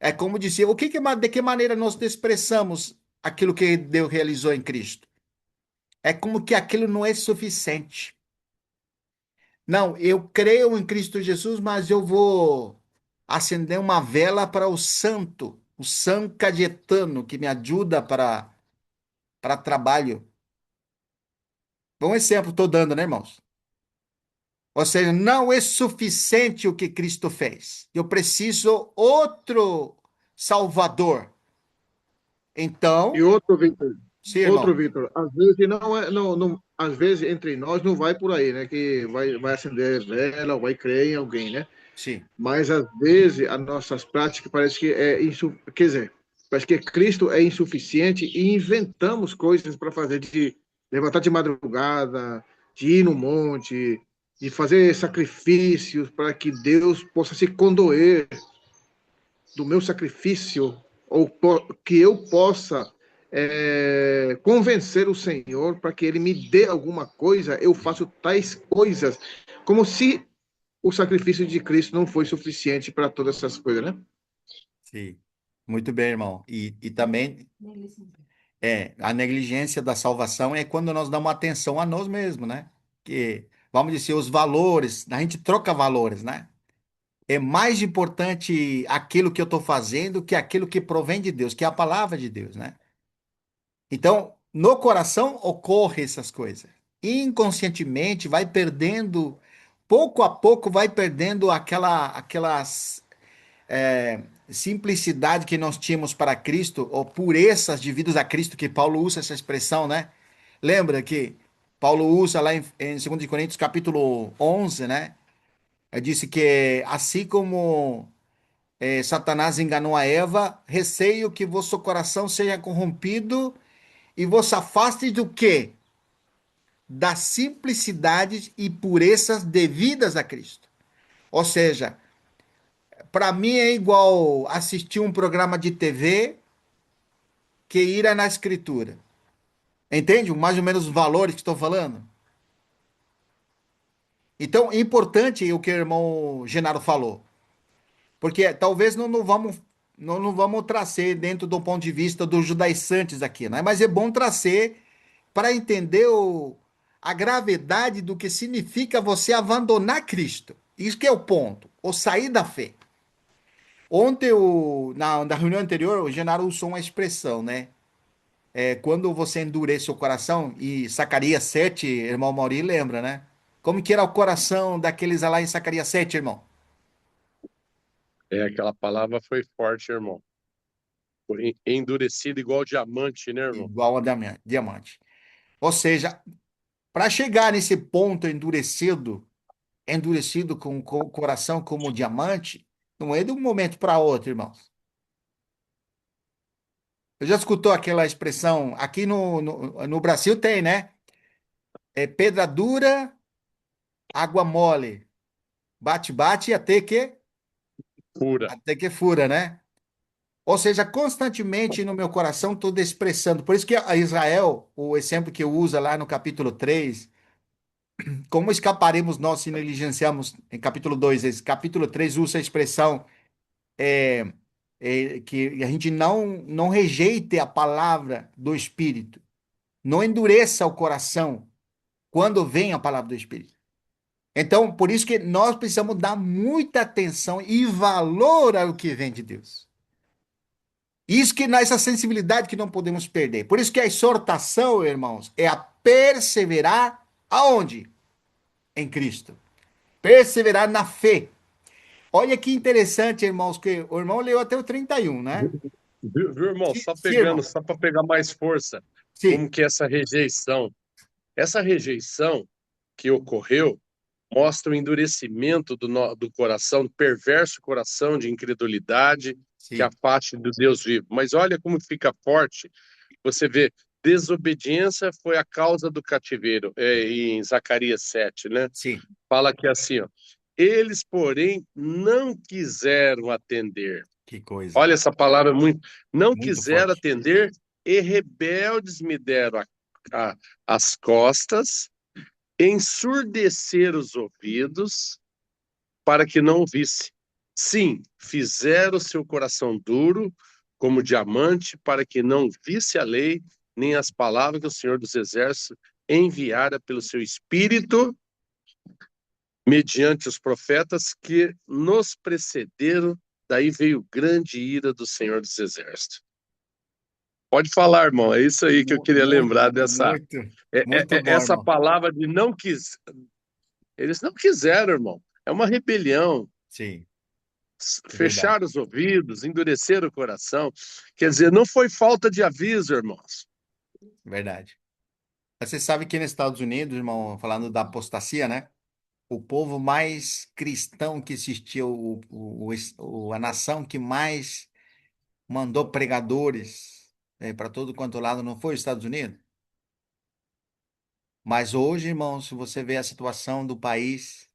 É como dizer, de que maneira nós desprezamos aquilo que Deus realizou em Cristo? É como que aquilo não é suficiente. Não, eu creio em Cristo Jesus, mas eu vou acender uma vela para o santo, o São Caetano, que me ajuda para trabalho. Bom exemplo estou dando, né, irmãos? Ou seja, não é suficiente o que Cristo fez. Eu preciso outro Salvador. E Então, sim, outro, irmão. Vitor, às vezes às vezes entre nós não vai por aí, né? Que vai acender vela ou vai crer em alguém, né? Sim, Mas às vezes as nossas práticas parece que quer dizer, parece que Cristo é insuficiente e inventamos coisas para fazer de levantar de madrugada, de ir no monte, de fazer sacrifícios para que Deus possa se condoer do meu sacrifício ou que eu possa convencer o Senhor para que Ele me dê alguma coisa. Eu faço tais coisas como se o sacrifício de Cristo não foi suficiente para todas essas coisas, né? sim. Muito bem, irmão. E também a negligência da salvação é quando nós damos atenção a nós mesmos, né? Que, vamos dizer, os valores, a gente troca valores, né? É mais importante aquilo que eu estou fazendo que aquilo que provém de Deus, que é a palavra de Deus, né? Então, no coração ocorre essas coisas. Inconscientemente vai perdendo, pouco a pouco vai perdendo aquelas simplicidade que nós tínhamos para Cristo, ou purezas devidas a Cristo, que Paulo usa essa expressão, né? Lembra que Paulo usa lá em 2 Coríntios capítulo 11, né? Ele disse que assim como Satanás enganou a Eva, receio que vosso coração seja corrompido e vos afaste do quê? Das simplicidades e purezas devidas a Cristo. Ou seja, para mim é igual assistir um programa de TV que ir na escritura. Entende? Mais ou menos os valores que estou falando. Então, é importante o que o irmão Genaro falou. Porque talvez não vamos trazer dentro do ponto de vista dos judaizantes aqui, né? Mas é bom trazer para entender a gravidade do que significa você abandonar Cristo. Isso que é o ponto. Ou sair da fé. Ontem, na reunião anterior, o Genaro usou uma expressão, né? Quando você endurece o coração, e Zacarias 7, irmão Mauri lembra, né? Como que era o coração daqueles lá em Zacarias 7, irmão? É, aquela palavra foi forte, irmão. Foi endurecido igual diamante, né, irmão? Igual a diamante. Ou seja, para chegar nesse ponto endurecido com o coração como diamante, não é de um momento para outro, irmãos. Você já escutou aquela expressão? Aqui no Brasil tem, né? É pedra dura, água mole. Bate, bate Pura. até que fura, né? Ou seja, constantemente no meu coração estou expressando. Por isso que a Israel, o exemplo que eu uso lá no capítulo 3, como escaparemos nós se negligenciamos, em capítulo 2, esse capítulo 3 usa a expressão que a gente não rejeite a palavra do Espírito, não endureça o coração quando vem a palavra do Espírito. Então, por isso que nós precisamos dar muita atenção e valor ao que vem de Deus. Isso que nessa sensibilidade que não podemos perder. Por isso que a exortação, irmãos, é a perseverar aonde? Em Cristo. Perseverar na fé. Olha que interessante, irmãos, que o irmão leu até o 31, né? Viu, irmão? Sim, sim, irmão. Só para pegar mais força, Sim, como que essa rejeição que ocorreu mostra o endurecimento do coração, do perverso coração de incredulidade que Sim, afaste do Deus vivo. Mas olha como fica forte. Você vê, desobediência foi a causa do cativeiro, em Zacarias 7, né? sim. Fala que assim, ó, eles, porém, não quiseram atender. Que coisa. Olha essa palavra muito. Não Muito quiseram forte. atender e rebeldes me deram as costas, ensurdeceram os ouvidos para que não ouvisse. Sim, fizeram seu coração duro como diamante para que não visse a lei, nem as palavras que o Senhor dos Exércitos enviara pelo seu Espírito mediante os profetas que nos precederam. Daí veio grande ira do Senhor dos Exércitos. Pode falar, irmão. É isso aí que eu queria Muito, lembrar dessa muito, muito bom, essa irmão. palavra de não quis. Eles não quiseram, irmão. É uma rebelião. Sim, é verdade. Fechar os ouvidos, endurecer o coração. Quer dizer, não foi falta de aviso, irmãos. Verdade. Você sabe que nos Estados Unidos, irmão, falando da apostasia, né? O povo mais cristão que existiu, a nação que mais mandou pregadores para todo quanto lado, não foi os Estados Unidos? Mas hoje, irmão, se você vê a situação do país,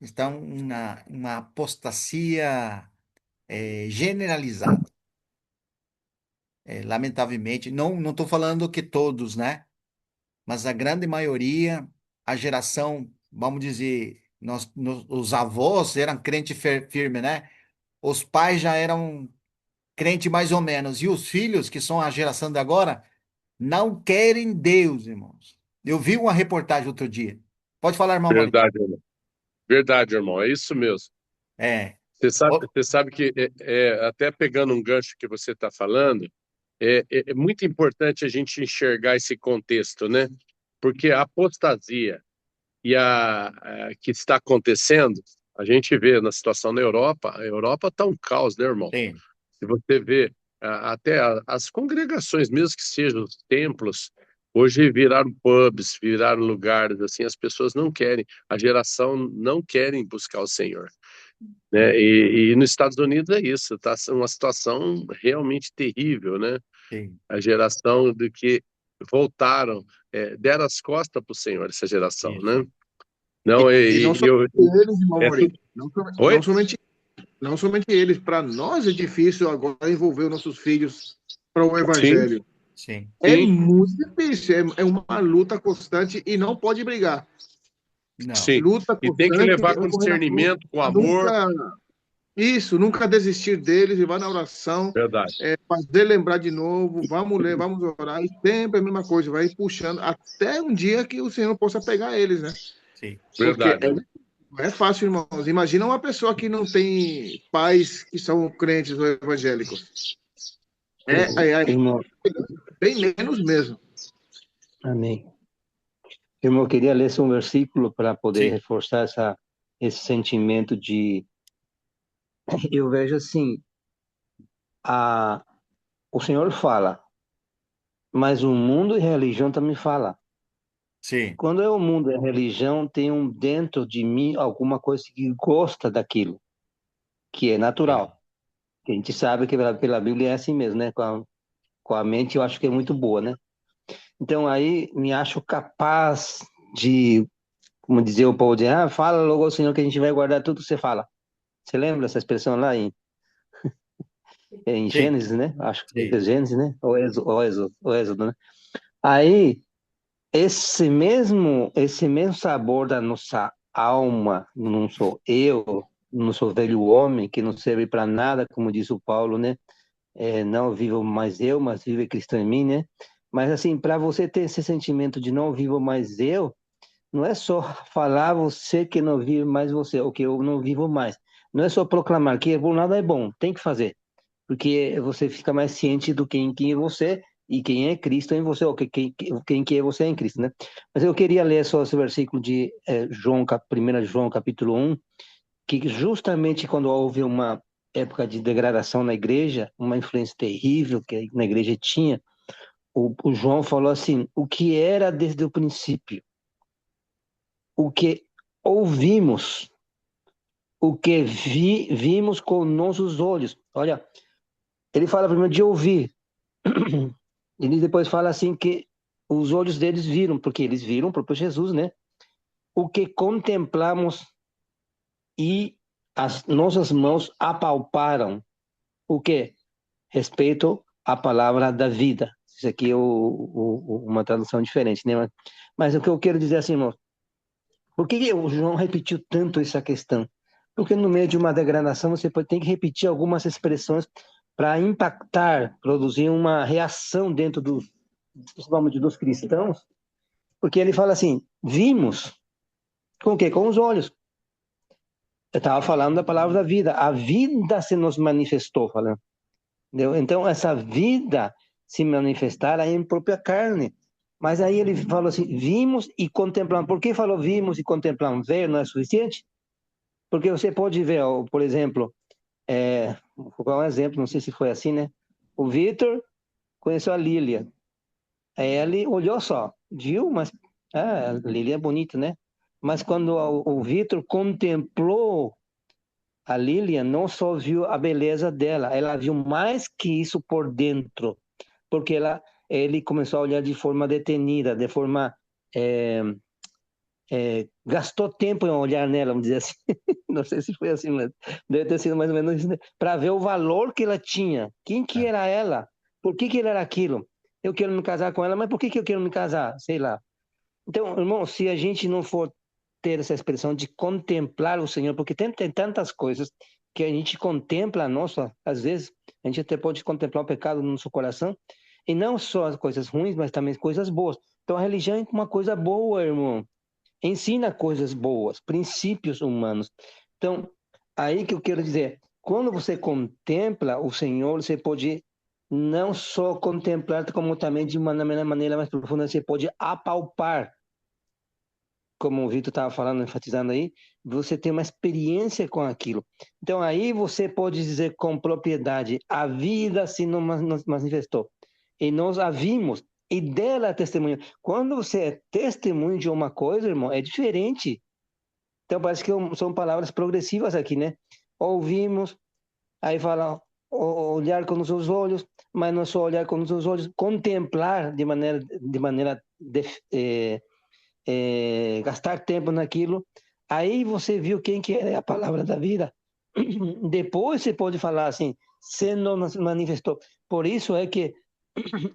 está uma apostasia generalizada. Lamentavelmente, não estou falando que todos, né? Mas a grande maioria, a geração, vamos dizer, os avós eram crente firme, né? Os pais já eram crente mais ou menos. E os filhos, que são a geração de agora, não querem Deus, irmãos. Eu vi uma reportagem outro dia. Pode falar, irmão Maurício. Verdade, irmão. Verdade, irmão. É isso mesmo. É. Ô, Você sabe que, até pegando um gancho que você está falando, é muito importante a gente enxergar esse contexto, né? Porque a apostasia que está acontecendo, a gente vê na situação na Europa, a Europa está um caos, né, irmão? sim, Se você vê até as congregações, mesmo que sejam os templos, hoje viraram pubs, viraram lugares assim, as pessoas não querem, a geração não querem buscar o Senhor, né? E nos Estados Unidos é isso, tá uma situação realmente terrível, né? sim, A geração do que voltaram, deram as costas para o Senhor, essa geração, isso. né? Não, E não somente eu, eles, irmão é Maurício, tudo. não Oi? somente, não somente eles. Para nós é difícil agora envolver os nossos filhos para o Sim, Evangelho. Sim. É sim, muito difícil, é uma luta constante e não pode brigar. Não. sim. Luta E tem que constante, levar com correr na luta, discernimento, com amor. nunca, isso, nunca desistir deles e vai na oração, Verdade, fazer lembrar de novo, vamos ler, vamos orar, e sempre a mesma coisa, vai puxando até um dia que o Senhor possa pegar eles, né? Sim. Porque verdade. não é fácil, irmãos. Imagina uma pessoa que não tem pais que são crentes ou evangélicos. É Irmão, bem menos mesmo. amém. Irmão, eu queria ler só um versículo para poder Sim. reforçar esse sentimento de. Eu vejo assim, a, o Senhor fala, mas o mundo e a religião também fala. Sim. Quando é o mundo e a religião, tem dentro de mim alguma coisa que gosta daquilo, que é Sim. natural. Que a gente sabe que pela Bíblia é assim mesmo, né? Com a mente eu acho que é muito boa, né? Então aí me acho capaz de, como dizia o povo, fala logo ao Senhor que a gente vai guardar tudo que você fala. Você lembra essa expressão lá em Sim. Gênesis, né? Acho que Sim. é Gênesis, né? Ou Êxodo, né? Aí, esse mesmo sabor da nossa alma, não sou eu, não sou velho homem, que não serve para nada, como diz o Paulo, né? Não vivo mais eu, mas vive Cristo em mim, né? Mas assim, para você ter esse sentimento de não vivo mais eu, não é só falar você que não vive mais você, ou que eu não vivo mais. Não é só proclamar que por nada é bom, tem que fazer, porque você fica mais ciente do quem é você e quem é Cristo em você, ou quem que é você em Cristo, né? Mas eu queria ler só esse versículo de 1 João capítulo 1, que justamente quando houve uma época de degradação na igreja, uma influência terrível que na igreja tinha, o João falou assim, o que era desde o princípio, o que ouvimos, o que vimos com nossos olhos. Olha, ele fala primeiro de ouvir. Ele depois fala assim que os olhos deles viram, porque eles viram o próprio Jesus, né? O que contemplamos e as nossas mãos apalparam. O que? Respeito à palavra da vida. Isso aqui é uma tradução diferente, né? Mas o que eu quero dizer assim, irmão, por que o João repetiu tanto essa questão? Porque no meio de uma degradação você tem que repetir algumas expressões para impactar, produzir uma reação dentro principalmente dos cristãos, porque ele fala assim: vimos com o quê? Com os olhos. Eu estava falando da palavra da vida. A vida se nos manifestou, falando. Entendeu? Então, essa vida se manifestará em própria carne. Mas aí ele falou assim: vimos e contemplamos. Por que falou vimos e contemplamos? Ver não é suficiente? Porque você pode ver, por exemplo, vou dar um exemplo, não sei se foi assim, né? O Vitor conheceu a Lília. Aí ele olhou só, viu, mas a Lília é bonita, né? Mas quando o Vitor contemplou a Lilian, não só viu a beleza dela, ela viu mais que isso por dentro, porque ele começou a olhar de forma detenida, de forma é, gastou tempo em olhar nela, vamos dizer assim. Não sei se foi assim, mas deve ter sido mais ou menos isso, né? Para ver o valor que ela tinha. Quem que É. era ela? Por que era aquilo? Eu quero me casar com ela, mas por que eu quero me casar? Sei lá. Então, irmão, se a gente não for ter essa expressão de contemplar o Senhor, porque tem tantas coisas que a gente contempla, nossa, às vezes a gente até pode contemplar o pecado no nosso coração, e não só as coisas ruins, mas também as coisas boas. Então, a religião é uma coisa boa, irmão. Ensina coisas boas, princípios humanos. Então, aí que eu quero dizer, quando você contempla o Senhor, você pode não só contemplar, como também de uma maneira mais profunda, você pode apalpar, como o Vitor estava falando, enfatizando aí, você tem uma experiência com aquilo. Então, aí você pode dizer com propriedade, a vida se nos manifestou. E nós a vimos, e dela é testemunha. Quando você é testemunho de uma coisa, irmão, é diferente. Então, parece que são palavras progressivas aqui, né? Ouvimos, aí fala olhar com os seus olhos, mas não só olhar com os seus olhos, contemplar gastar tempo naquilo. Aí você viu quem que é a palavra da vida. Depois você pode falar assim, se não manifestou. Por isso é que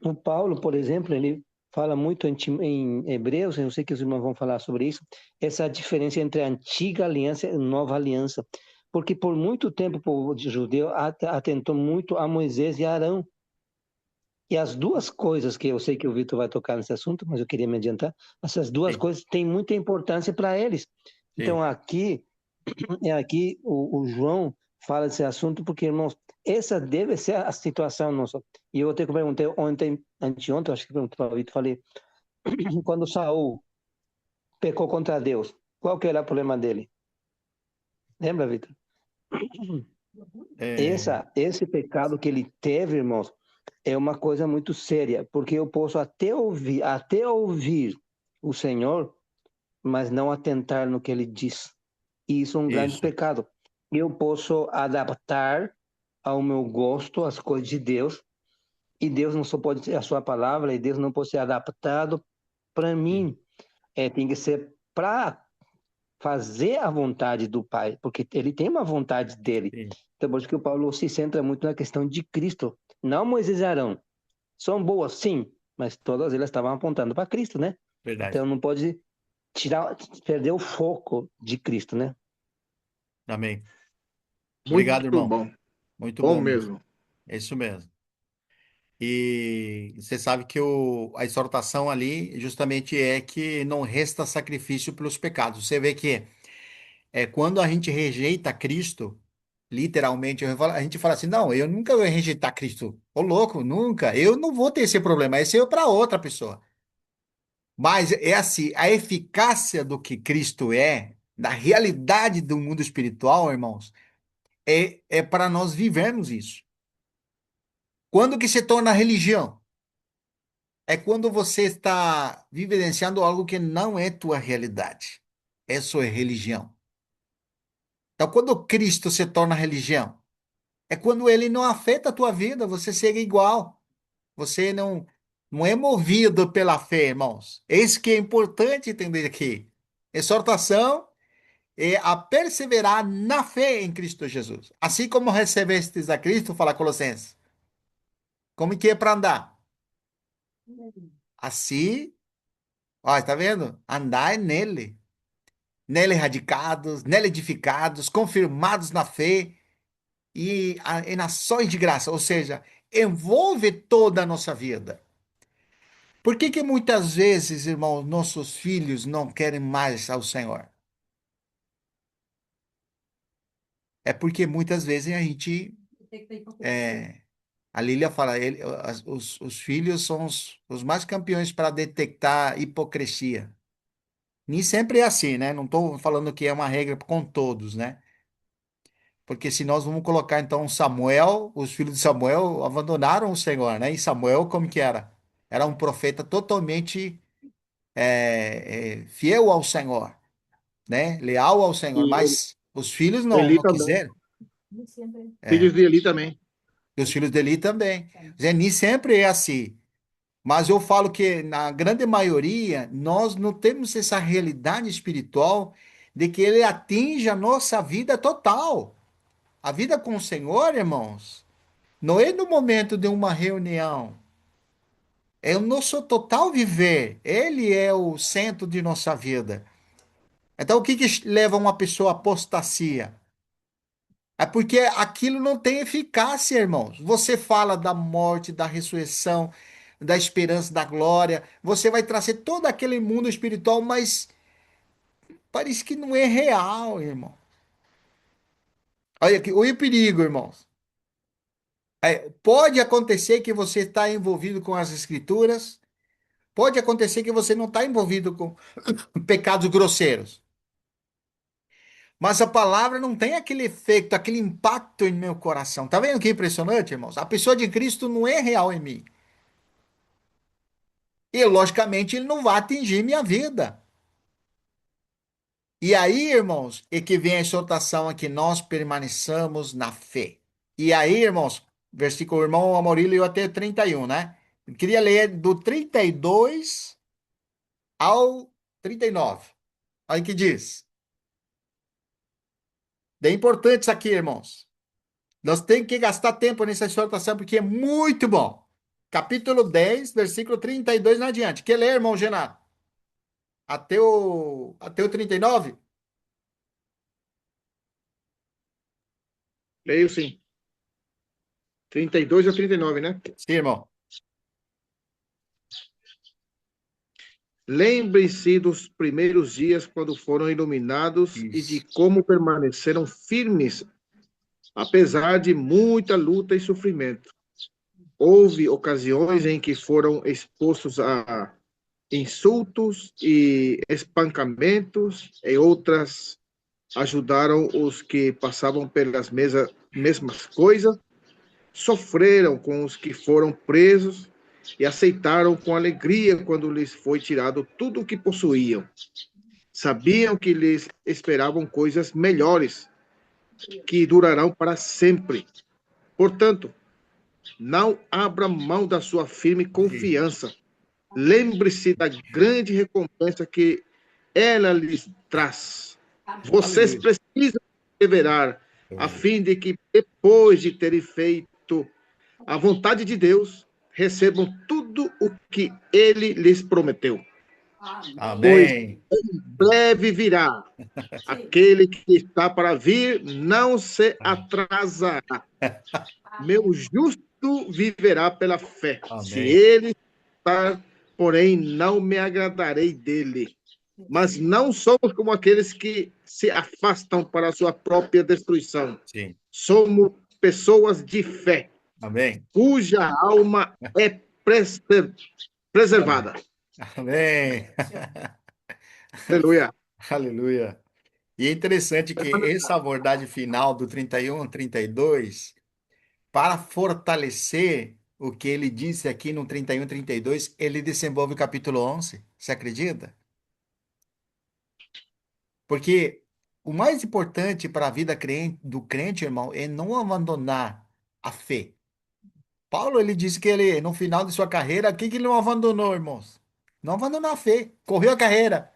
o Paulo, por exemplo, ele fala muito em Hebreus, eu sei que os irmãos vão falar sobre isso, essa diferença entre a antiga aliança e a nova aliança. Porque por muito tempo o povo judeu atentou muito a Moisés e a Arão. E as duas coisas que eu sei que o Vitor vai tocar nesse assunto, mas eu queria me adiantar, essas duas Sim, coisas têm muita importância para eles. sim. Então, aqui o João fala desse assunto porque, irmãos, essa deve ser a situação nossa. E eu até que perguntei anteontem, acho que perguntei para o Vitor, falei, quando Saul pecou contra Deus, qual que era o problema dele? Lembra, Vitor? É, Esse pecado que ele teve, irmãos, é uma coisa muito séria, porque eu posso até ouvir o Senhor, mas não atentar no que ele diz. E isso é um grande isso. pecado. Eu posso adaptar ao meu gosto as coisas de Deus, e Deus não só pode ser a sua palavra, e Deus não pode ser adaptado para Sim, mim. Tem que ser para fazer a vontade do Pai, porque ele tem uma vontade dele. sim, Então, por isso que o Paulo se centra muito na questão de Cristo. Não Moisés e Arão. São boas, sim, mas todas elas estavam apontando para Cristo, né? verdade. Então não pode perder o foco de Cristo, né? Amém. Obrigado, Muito irmão. bom, Muito bom bom mesmo. mesmo. É isso mesmo. E você sabe que a exortação ali justamente é que não resta sacrifício pelos pecados. Você vê que quando a gente rejeita Cristo, literalmente, a gente fala assim: não, eu nunca vou rejeitar Cristo. Ô, louco, nunca. Eu não vou ter esse problema. Esse é para outra pessoa. Mas é assim, a eficácia do que Cristo é, da realidade do mundo espiritual, irmãos, é para nós vivermos isso. Quando que se torna religião? É quando você está vivenciando algo que não é tua realidade. Isso é religião. Então, quando Cristo se torna religião, é quando ele não afeta a tua vida, você segue igual. Você não é movido pela fé, irmãos. É isso que é importante entender aqui. Exortação é a perseverar na fé em Cristo Jesus. Assim como recebestes a Cristo, fala Colossenses. Como que é para andar? Assim, ó, tá vendo? Andar é nele. Nele radicados, nele edificados, confirmados na fé em ações de graça, ou seja, envolve toda a nossa vida. Por que que muitas vezes, irmãos, nossos filhos não querem mais ao Senhor? É porque muitas vezes a gente, é, a Lília fala, os filhos são os mais campeões para detectar hipocrisia. Nem sempre é assim, né? Não estou falando que é uma regra com todos, né? Porque se nós vamos colocar então Samuel, os filhos de Samuel abandonaram o Senhor, né? E Samuel, como que era? Era um profeta totalmente fiel ao Senhor, né? Leal ao Senhor. E Mas os filhos Eli não também. quiseram. Filhos É, de Eli também. e os filhos dele também. Nem sempre é assim. Mas eu falo que na grande maioria nós não temos essa realidade espiritual de que ele atinge a nossa vida total. A vida com o Senhor, irmãos. Não é no momento de uma reunião, é o nosso total viver. Ele é o centro de nossa vida. Então, o que que leva uma pessoa à apostasia? É porque aquilo não tem eficácia, irmãos. Você fala da morte, da ressurreição, da esperança, da glória. Você vai trazer todo aquele mundo espiritual, mas parece que não é real, irmão. Olha aqui, olha o perigo, irmãos. Pode acontecer que você está envolvido com as escrituras. Pode acontecer que você não está envolvido com pecados grosseiros. Mas a palavra não tem aquele efeito, aquele impacto em meu coração. Tá vendo que impressionante, irmãos? A pessoa de Cristo não é real em mim. E, logicamente, ele não vai atingir minha vida. E aí, irmãos, é que vem a exortação a que nós permaneçamos na fé. E aí, irmãos, versículo, o irmão Amorim leu até 31, né? Eu queria ler do 32 ao 39. Aí que diz. É importante isso aqui, irmãos. Nós temos que gastar tempo nessa exortação porque é muito bom. Capítulo 10, versículo 32 em adiante. Quer ler, irmão Genato? Até o 39? Leio sim. 32 a 39, né? Sim, irmão. Lembre-se dos primeiros dias quando foram iluminados e de Isso. como permaneceram firmes, apesar de muita luta e sofrimento. Houve ocasiões em que foram expostos a insultos e espancamentos, e outras ajudaram os que passavam pelas mesmas coisas, sofreram com os que foram presos e aceitaram com alegria quando lhes foi tirado tudo o que possuíam. Sabiam que lhes esperavam coisas melhores, que durarão para sempre. Portanto, não abra mão da sua firme confiança. Lembre-se da grande recompensa que ela lhes traz. Vocês Aleluia. precisam perseverar, a fim de que, depois de terem feito a vontade de Deus, recebam tudo o que ele lhes prometeu. Pois Amém. breve virá. Aquele que está para vir não se atrasará. Meu justo viverá pela fé. Se Amém. ele está, porém, não me agradarei dele. Mas não somos como aqueles que se afastam para a sua própria destruição. Sim. Somos pessoas de fé, Amém. cuja alma é preservada. Amém. Aleluia. Aleluia. E é interessante que essa abordagem final do 31 ao 32, para fortalecer o que ele disse aqui no 31 e 32, ele desenvolve o capítulo 11. Você acredita? Porque o mais importante para a vida do crente, irmão, é não abandonar a fé. Paulo, ele disse que ele, no final de sua carreira, o que que ele não abandonou, irmãos? Não abandonou a fé. Correu a carreira,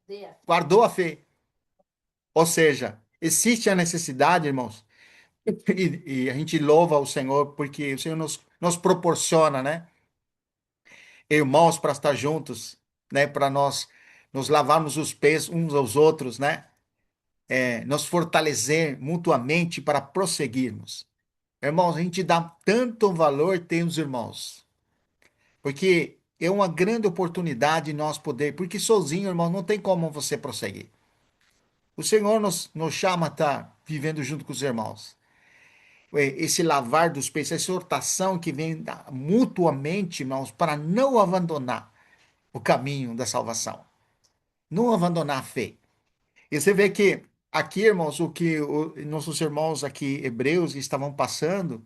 Dea. guardou a fé. Ou seja, existe a necessidade, irmãos, e a gente louva o Senhor porque o Senhor nos proporciona, né? Irmãos para estar juntos, né? Para nós nos lavarmos os pés uns aos outros, né? Nos fortalecer mutuamente para prosseguirmos. Irmãos, a gente dá tanto valor tem os irmãos, porque é uma grande oportunidade nós poder, porque sozinho, irmão, não tem como você prosseguir. O Senhor nos chama a estar vivendo junto com os irmãos. Esse lavar dos pés, essa exortação que vem mutuamente, irmãos, para não abandonar o caminho da salvação, não abandonar a fé. E você vê que aqui, irmãos, o que nossos irmãos aqui, hebreus, estavam passando,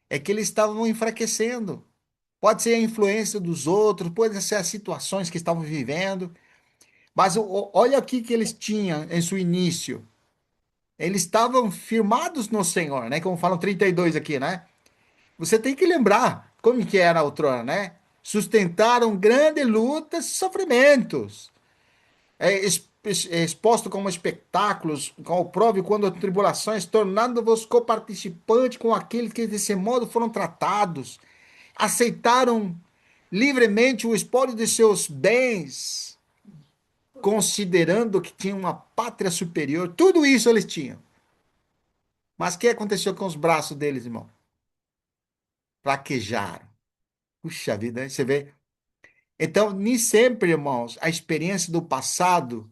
é que eles estavam enfraquecendo. Pode ser a influência dos outros, pode ser as situações que estavam vivendo, mas olha aqui que eles tinham em seu início. Eles estavam firmados no Senhor, né? Como falam 32 aqui, né? Você tem que lembrar como que era a outrora, né? Sustentaram grandes lutas e sofrimentos. Exposto como espetáculos, com o próprio quando tribulações, tornando-vos coparticipantes com aqueles que desse modo foram tratados. Aceitaram livremente o espólio de seus bens, considerando que tinham uma pátria superior. Tudo isso eles tinham. Mas o que aconteceu com os braços deles, irmão? Fraquejaram. Puxa vida, hein? Você vê? Então, nem sempre, irmãos, a experiência do passado,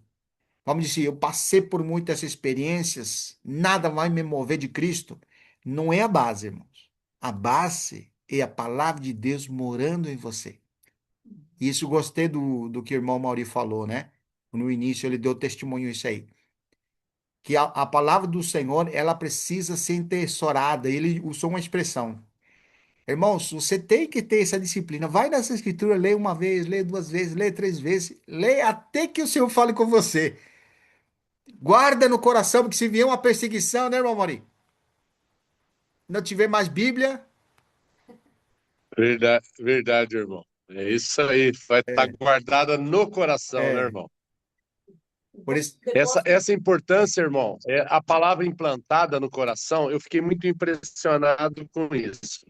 vamos dizer, eu passei por muitas experiências, nada vai me mover de Cristo. Não é a base, irmãos. A base é a palavra de Deus morando em você. Isso gostei do que o irmão Mauri falou, né? No início ele deu testemunho isso aí. Que a palavra do Senhor, ela precisa ser entesourada. Ele usou uma expressão. Irmãos, você tem que ter essa disciplina. Vai nessa escritura, lê uma vez, lê duas vezes, lê três vezes, lê até que o Senhor fale com você. Guarda no coração, porque se vier uma perseguição, né, irmão Mauri? Não tiver mais Bíblia, Verdade, verdade, irmão. É isso aí, vai estar é, guardada no coração, né, é, irmão? por isso, Essa importância, irmão, a palavra implantada no coração, eu fiquei muito impressionado com isso.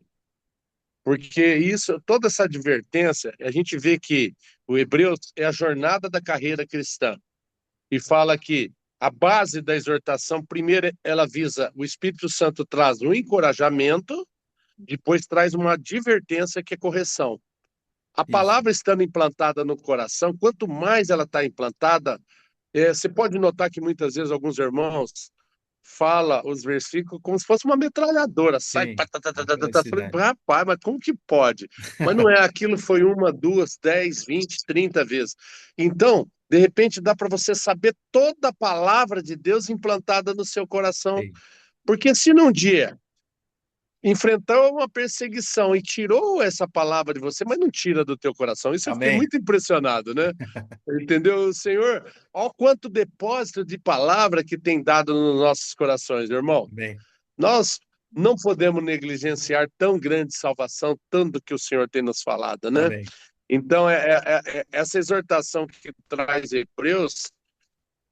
Porque isso, toda essa advertência, a gente vê que o Hebreus é a jornada da carreira cristã. E fala que a base da exortação, primeiro, ela visa, o Espírito Santo traz um encorajamento, depois traz uma advertência que é correção. A isso. palavra estando implantada no coração, quanto mais ela está implantada, você pode notar que muitas vezes alguns irmãos fala os versículos como se fosse uma metralhadora, sai, pá, Sim, tá, tá, tá, a tá, tá, tá. Falei, velocidade. rapaz, mas como que pode? Mas não é, aquilo foi uma, duas, 10, 20, 30 vezes. Então, de repente, dá para você saber toda a palavra de Deus implantada no seu coração, Sim. porque se num dia enfrentou uma perseguição e tirou essa palavra de você, mas não tira do teu coração. Isso eu fiquei Amém. muito impressionado, né? Entendeu? O Senhor, olha quanto depósito de palavra que tem dado nos nossos corações, irmão. Amém. Nós não podemos negligenciar tão grande salvação, tanto que o Senhor tem nos falado, né? Amém. Então, essa exortação que traz Hebreus,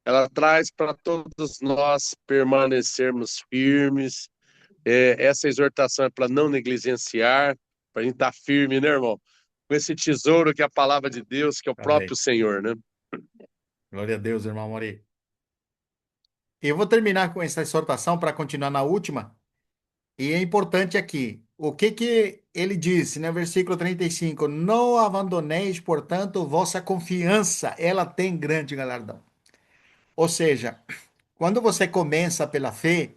ela traz para todos nós permanecermos firmes. Essa exortação é para não negligenciar, para a gente estar firme, né, irmão? Com esse tesouro que é a palavra de Deus, que é o Amém. próprio Senhor, né? Glória a Deus, irmão Mauri. Eu vou terminar com essa exortação para continuar na última. E é importante aqui, o que que ele disse, né? Versículo 35: Não abandoneis, portanto, vossa confiança, ela tem grande galardão. Ou seja, quando você começa pela fé,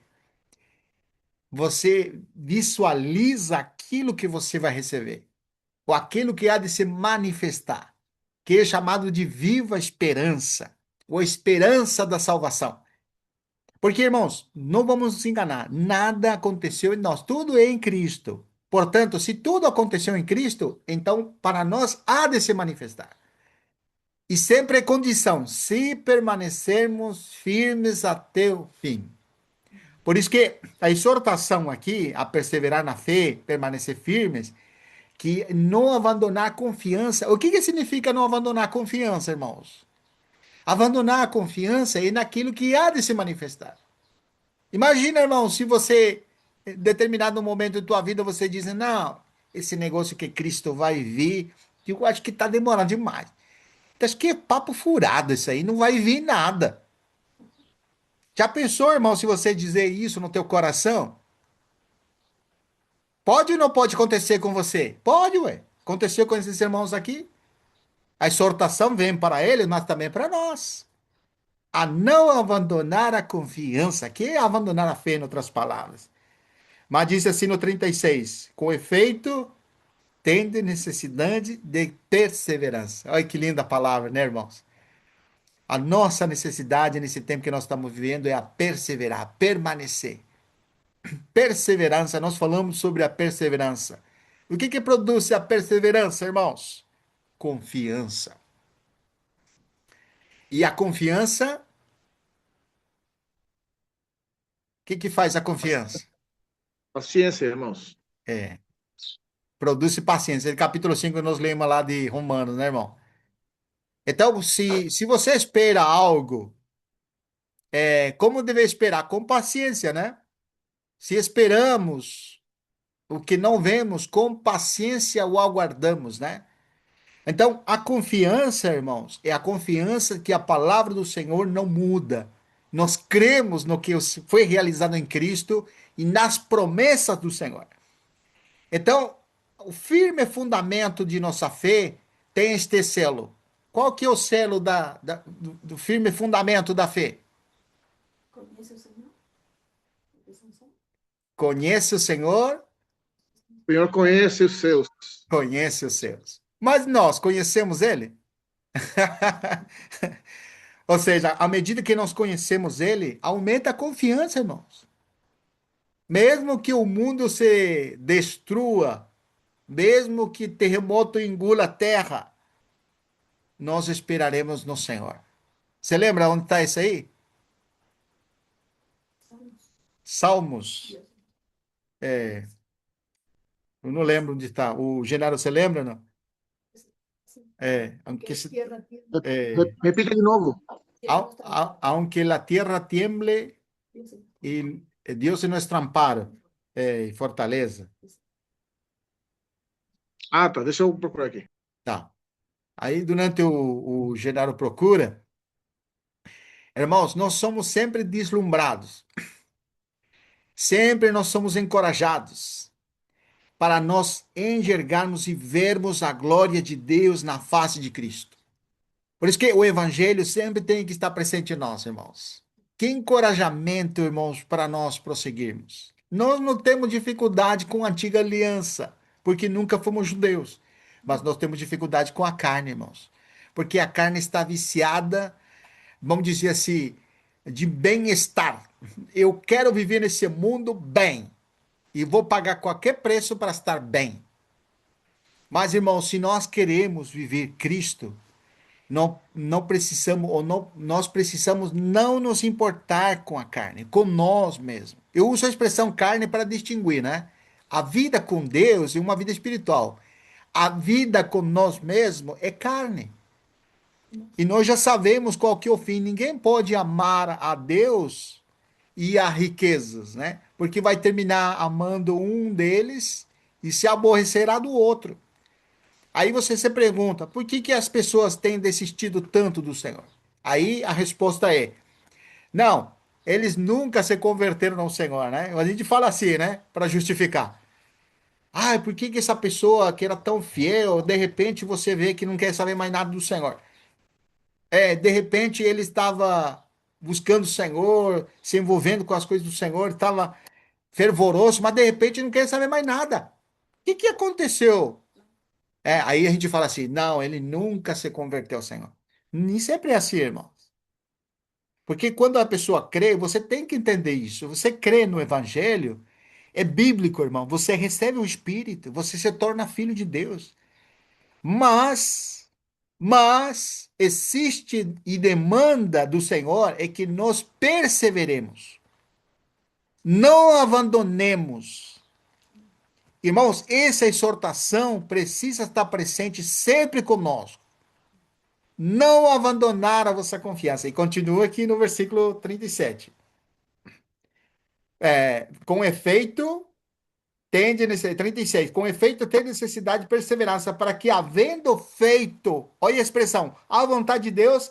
você visualiza aquilo que você vai receber, ou aquilo que há de se manifestar, que é chamado de viva esperança, ou esperança da salvação. Porque, irmãos, não vamos nos enganar, nada aconteceu em nós, tudo é em Cristo. Portanto, se tudo aconteceu em Cristo, então para nós há de se manifestar. E sempre é condição, se permanecermos firmes até o fim. Por isso que a exortação aqui, a perseverar na fé, permanecer firmes, que não abandonar a confiança. O que que significa não abandonar a confiança, irmãos? Abandonar a confiança é naquilo que há de se manifestar. Imagina, irmão, se você, em determinado momento da tua vida, você diz, não, esse negócio que Cristo vai vir, eu acho que está demorando demais. Então, acho que é papo furado isso aí, não vai vir nada. Já pensou, irmão, se você dizer isso no teu coração? Pode ou não pode acontecer com você? Pode, ué. Aconteceu com esses irmãos aqui. A exortação vem para eles, mas também para nós. A não abandonar a confiança, que é abandonar a fé, em outras palavras. Mas diz assim no 36, com efeito, tende necessidade de perseverança. Olha que linda palavra, né, irmãos? A nossa necessidade nesse tempo que nós estamos vivendo é a perseverar, a permanecer. Perseverança, nós falamos sobre a perseverança. O que que produz a perseverança, irmãos? Confiança. E a confiança, o que que faz a confiança? Paciência, irmãos. É, produz paciência. No capítulo 5 nós lemos lá de Romanos, né, irmão? Então, se você espera algo, como deve esperar? Com paciência, né? Se esperamos o que não vemos, com paciência o aguardamos, né? Então, a confiança, irmãos, é a confiança que a palavra do Senhor não muda. Nós cremos no que foi realizado em Cristo e nas promessas do Senhor. Então, o firme fundamento de nossa fé tem este selo. Qual que é o selo do firme fundamento da fé? Conhece o Senhor? Conhece o Senhor, O Senhor conhece os seus. conhece os seus. Mas nós conhecemos Ele? Ou seja, à medida que nós conhecemos Ele, aumenta a confiança, irmãos. Mesmo que o mundo se destrua, mesmo que terremoto engula a terra, nós esperaremos no Senhor. Você lembra onde está isso aí? Salmos. É, eu não lembro onde está. O Genaro, você lembra, não? Aunque, Tierra, é, Repita de novo. aunque la tierra tiemble y Dios es nuestro amparo y fortaleza. Ah, tá. Deixa eu procurar aqui. Tá. Aí, durante o Genaro procura, irmãos, nós somos sempre deslumbrados, sempre nós somos encorajados para nós enxergarmos e vermos a glória de Deus na face de Cristo. Por isso que o evangelho sempre tem que estar presente em nós, irmãos. Que encorajamento, irmãos, para nós prosseguirmos. Nós não temos dificuldade com a antiga aliança, porque nunca fomos judeus. Mas nós temos dificuldade com a carne, irmãos. Porque a carne está viciada, vamos dizer assim, de bem-estar. Eu quero viver nesse mundo bem. E vou pagar qualquer preço para estar bem. Mas, irmãos, se nós queremos viver Cristo, não precisamos, ou não, nós precisamos não nos importar com a carne, com nós mesmos. Eu uso a expressão carne para distinguir, né? A vida com Deus é uma vida espiritual. A vida com nós mesmos é carne. E nós já sabemos qual que é o fim. Ninguém pode amar a Deus e a riquezas, né? Porque vai terminar amando um deles e se aborrecerá do outro. Aí você se pergunta, por que que as pessoas têm desistido tanto do Senhor? Aí a resposta é, não, eles nunca se converteram ao Senhor, né? A gente fala assim, né? Para justificar. Ah, por que que essa pessoa que era tão fiel, de repente você vê que não quer saber mais nada do Senhor? De repente ele estava buscando o Senhor, se envolvendo com as coisas do Senhor, estava fervoroso, mas de repente não quer saber mais nada. O que que aconteceu? Aí a gente fala assim, não, ele nunca se converteu ao Senhor. Nem sempre é assim, irmão. Porque quando a pessoa crê, você tem que entender isso. Você crê no Evangelho, é bíblico, irmão. Você recebe o Espírito, você se torna filho de Deus. Mas Mas existe e demanda do Senhor é que nós perseveremos, não abandonemos. Irmãos, essa exortação precisa estar presente sempre conosco. Não abandonar a vossa confiança. E continua aqui no versículo 37. Com efeito, 36. Com efeito, tem necessidade de perseverança para que, havendo feito, olha a expressão, a vontade de Deus,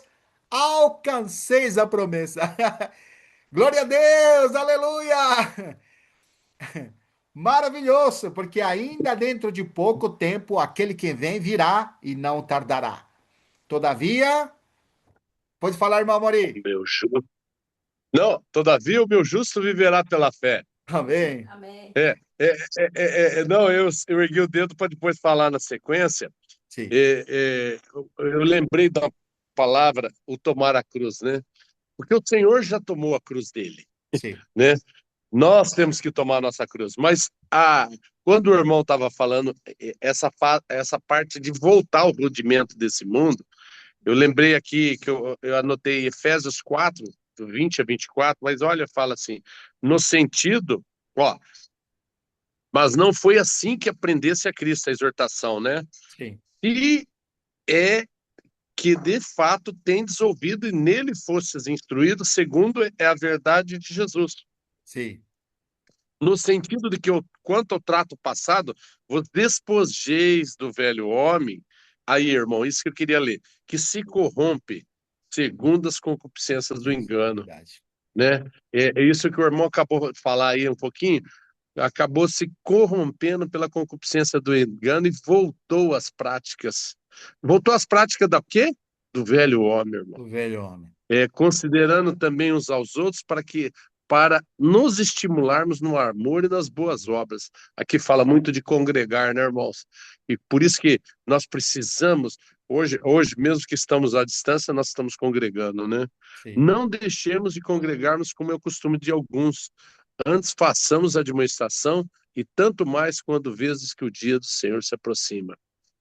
alcanceis a promessa. Glória a Deus, aleluia! Maravilhoso, porque ainda dentro de pouco tempo aquele que vem virá e não tardará. Todavia, pode falar, irmão O Mori. meu justo. Não, todavia o meu justo viverá pela fé. Amém. Amém. Não, eu ergui o dedo para depois falar na sequência. Sim, Eu lembrei da palavra, o tomar a cruz, né? Porque o Senhor já tomou a cruz dele, sim, né? Nós temos que tomar a nossa cruz. Mas quando o irmão estava falando essa parte de voltar ao rudimento desse mundo, eu lembrei aqui que eu anotei Efésios 4, do 20 a 24, mas olha, fala assim, no sentido, ó, mas não foi assim que aprendesse a Cristo, a exortação, né? sim, E é que de fato tendes ouvido e nele fostes instruídos, segundo é a verdade de Jesus. sim, No sentido de que, quanto ao trato passado, vos despojeis do velho homem. Aí, irmão, isso que eu queria ler, que se corrompe segundo as concupiscências do isso, engano, verdade. né? É isso que o irmão acabou de falar aí um pouquinho, acabou se corrompendo pela concupiscência do engano e voltou às práticas. Voltou às práticas da quê? Do velho homem, irmão. Do velho homem. Considerando também uns aos outros para nos estimularmos no amor e nas boas obras. Aqui fala muito de congregar, né, irmãos? E por isso que nós precisamos, hoje mesmo que estamos à distância, nós estamos congregando, né? Sim, Não deixemos de congregarmos como é o costume de alguns. Antes façamos a admoestação e tanto mais quando vezes que o dia do Senhor se aproxima.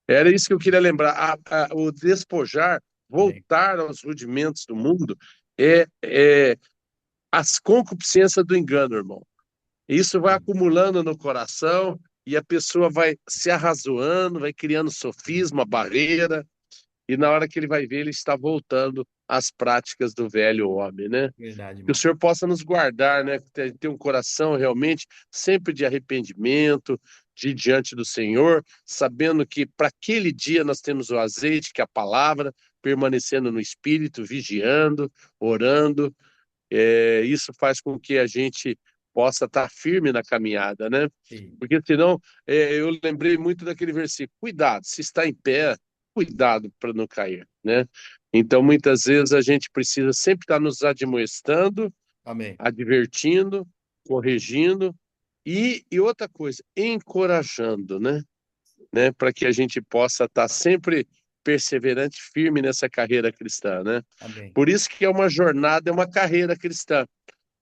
Era isso que eu queria lembrar. O despojar, amém. voltar aos rudimentos do mundo, é as concupiscências do engano, irmão. Isso vai Sim, acumulando no coração e a pessoa vai se arrazoando, vai criando sofisma, barreira, e na hora que ele vai ver, ele está voltando às práticas do velho homem, né? verdade, Que o irmão. Senhor possa nos guardar, né? Ter um coração realmente sempre de arrependimento, de diante do Senhor, sabendo que para aquele dia nós temos o azeite, que é a palavra, permanecendo no Espírito, vigiando, orando. Isso faz com que a gente possa estar firme na caminhada, né? Sim, Porque senão, eu lembrei muito daquele versículo, cuidado, se está em pé, cuidado para não cair, né? Então, muitas vezes a gente precisa sempre estar nos admoestando, amém. advertindo, corrigindo e outra coisa, encorajando, né? Para que a gente possa estar sempre perseverante, firme nessa carreira cristã, né? Amém. Por isso que é uma jornada, é uma carreira cristã,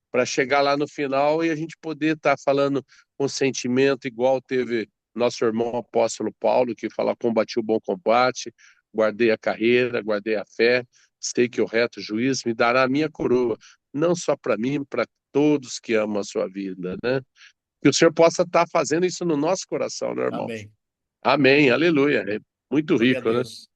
para chegar lá no final e a gente poder estar falando com sentimento igual teve nosso irmão apóstolo Paulo, que fala, combati o bom combate, guardei a carreira, guardei a fé, sei que o reto juiz me dará a minha coroa, não só para mim, para todos que amam a sua vida, né? Que o Senhor possa estar fazendo isso no nosso coração, né, irmãos? Amém. Amém, aleluia. É muito Glória a rico, né? Deus.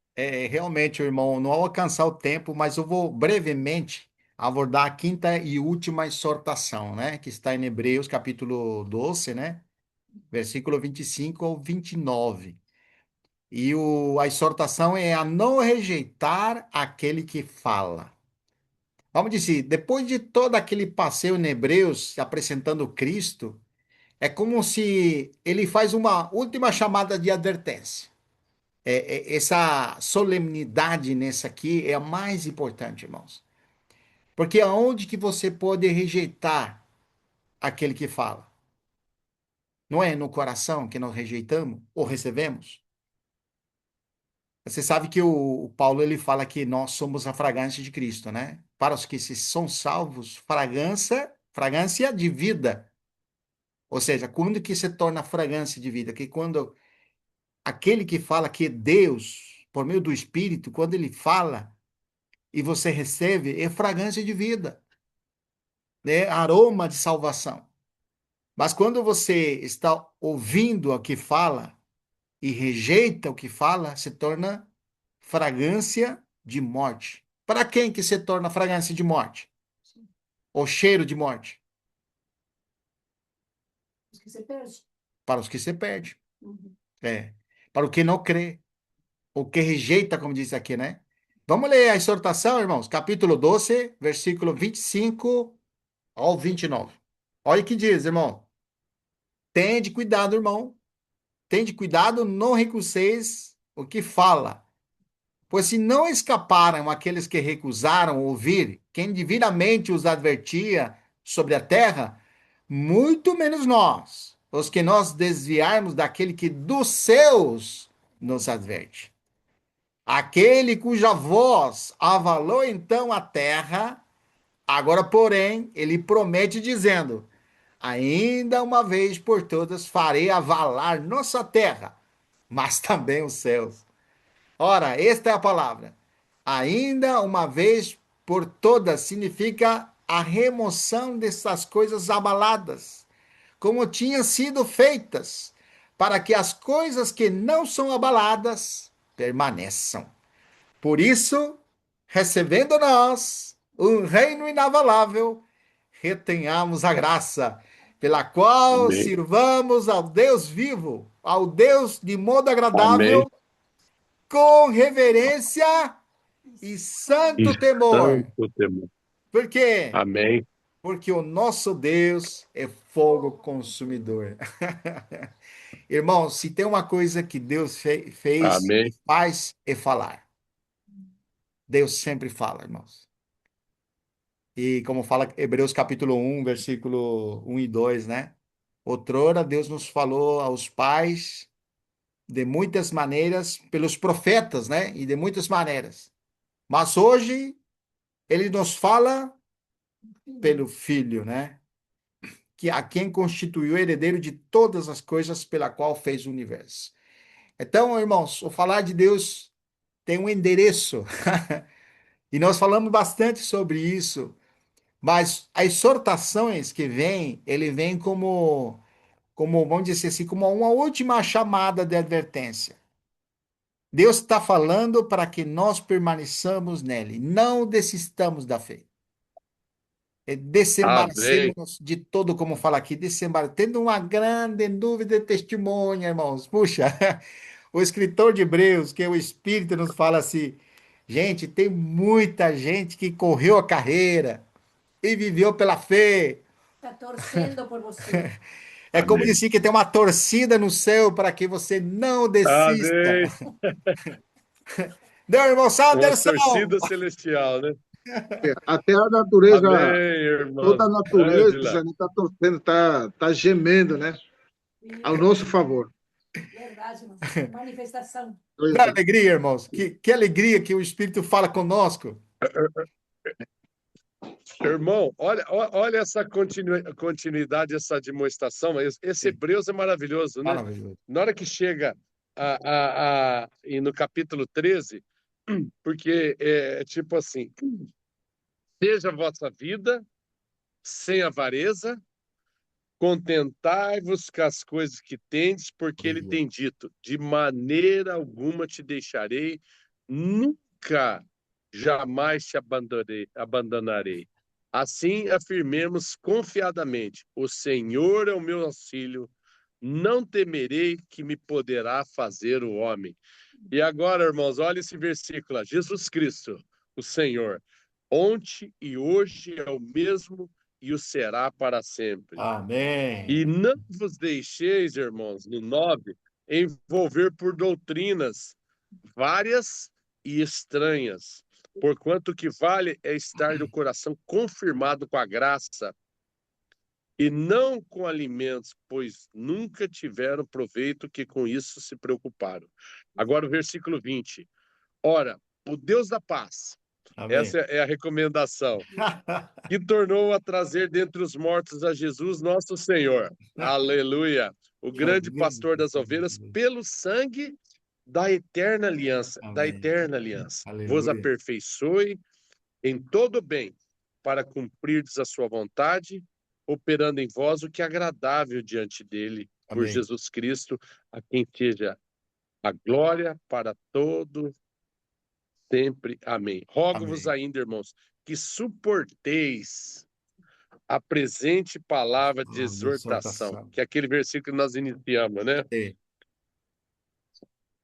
Realmente, irmão, não vou alcançar o tempo, mas eu vou brevemente abordar a quinta e última exortação, né? Que está em Hebreus, capítulo 12, né? Versículo 25 ao 29. A exortação é a não rejeitar aquele que fala. Vamos dizer, depois de todo aquele passeio em Hebreus apresentando Cristo, é como se ele faz uma última chamada de advertência. Essa solenidade nessa aqui é a mais importante, irmãos. Porque aonde que você pode rejeitar aquele que fala? Não é no coração que nós rejeitamos ou recebemos? Você sabe que o Paulo ele fala que nós somos a fragrância de Cristo, né? Para os que se são salvos, fragrância de vida. Ou seja, quando que se torna fragrância de vida? Que quando aquele que fala que Deus, por meio do Espírito, quando ele fala e você recebe, é fragrância de vida, né? Aroma de salvação. Mas quando você está ouvindo o que fala e rejeita o que fala, se torna fragrância de morte. Para quem que se torna fragrância de morte? Ou cheiro de morte? Acho que você perde. Para os que se perde. Uhum. É. Para o que não crê. O que rejeita, como diz aqui, né? Vamos ler a exortação, irmãos. Capítulo 12, versículo 25 ao 29. Olha o que diz, irmão. Tende cuidado, irmão. Tende cuidado, não recuseis o que fala. Pois se não escaparam aqueles que recusaram ouvir, quem devidamente os advertia sobre a terra, muito menos nós, os que nós desviarmos daquele que dos seus nos adverte. Aquele cuja voz avalou então a terra, agora, porém, ele promete dizendo: ainda uma vez por todas farei avalar nossa terra, mas também os céus. Ora, esta é a palavra. Ainda uma vez por todas significa a remoção dessas coisas abaladas, como tinham sido feitas, para que as coisas que não são abaladas permaneçam. Por isso, recebendo nós um reino inabalável, retenhamos a graça, pela qual Amém. sirvamos ao Deus vivo, ao Deus de modo Amém. agradável, com reverência e E santo temor. santo temor. Por quê? Amém. Porque o nosso Deus é fogo consumidor. Irmão, se tem uma coisa que Deus fez e Amém. faz, é falar. Deus sempre fala, irmãos. E como fala Hebreus capítulo 1, versículo 1 e 2, né? Outrora Deus nos falou aos pais de muitas maneiras, pelos profetas, né? E de muitas maneiras. Mas hoje ele nos fala pelo Filho, né? Que a quem constituiu herdeiro de todas as coisas pela qual fez o universo. Então, irmãos, o falar de Deus tem um endereço. E nós falamos bastante sobre isso, mas as exortações que vêm, ele vem como, vamos dizer assim, como uma última chamada de advertência. Deus está falando para que nós permaneçamos nele, não desistamos da fé. Amém. Desembaracemos de todo, como fala aqui, tendo uma grande dúvida de testemunha, irmãos. Puxa, o escritor de Hebreus, que é o Espírito, nos fala assim: gente, tem muita gente que correu a carreira e viveu pela fé. Está torcendo por você. É como Amém. dizer que tem uma torcida no céu para que você não desista. Amém. Não, irmão Uma Sanderson! torcida celestial, né? Até a natureza, Amém, toda irmão. a Ângela. natureza está torcendo, está gemendo, né? Ao nosso favor. Verdade, irmão. Manifestação. Que alegria, irmãos. Que alegria que o Espírito fala conosco. Irmão, olha essa continuidade, essa demonstração. Esse Hebreus é maravilhoso, né? Maravilhoso. Na hora que chega e no capítulo 13, porque é tipo assim: seja a vossa vida sem avareza, contentai-vos com as coisas que tendes, porque ele tem dito: de maneira alguma te deixarei, nunca, jamais te abandonarei. Assim afirmemos confiadamente: o Senhor é o meu auxílio, não temerei que me poderá fazer o homem. E agora, irmãos, olha esse versículo: Jesus Cristo, o Senhor, ontem e hoje é o mesmo e o será para sempre. Amém. E não vos deixeis, irmãos, no 9, envolver por doutrinas várias e estranhas, porquanto o que vale é estar do coração confirmado com a graça, e não com alimentos, pois nunca tiveram proveito que com isso se preocuparam. Agora o versículo 20. Ora, o Deus da paz, Amém. essa é a recomendação, que tornou a trazer dentre os mortos a Jesus nosso Senhor. Aleluia! O grande pastor das ovelhas, pelo sangue da eterna aliança, Amém. Vos Aleluia. aperfeiçoe em todo bem, para cumprirdes a sua vontade, operando em vós o que é agradável diante dele, por Amém. Jesus Cristo, a quem seja a glória para todo sempre. Amém. Rogo-vos Amém. ainda, irmãos, que suporteis a presente palavra de Palavra de exortação, exortação. que é aquele versículo que nós iniciamos, né? Sim.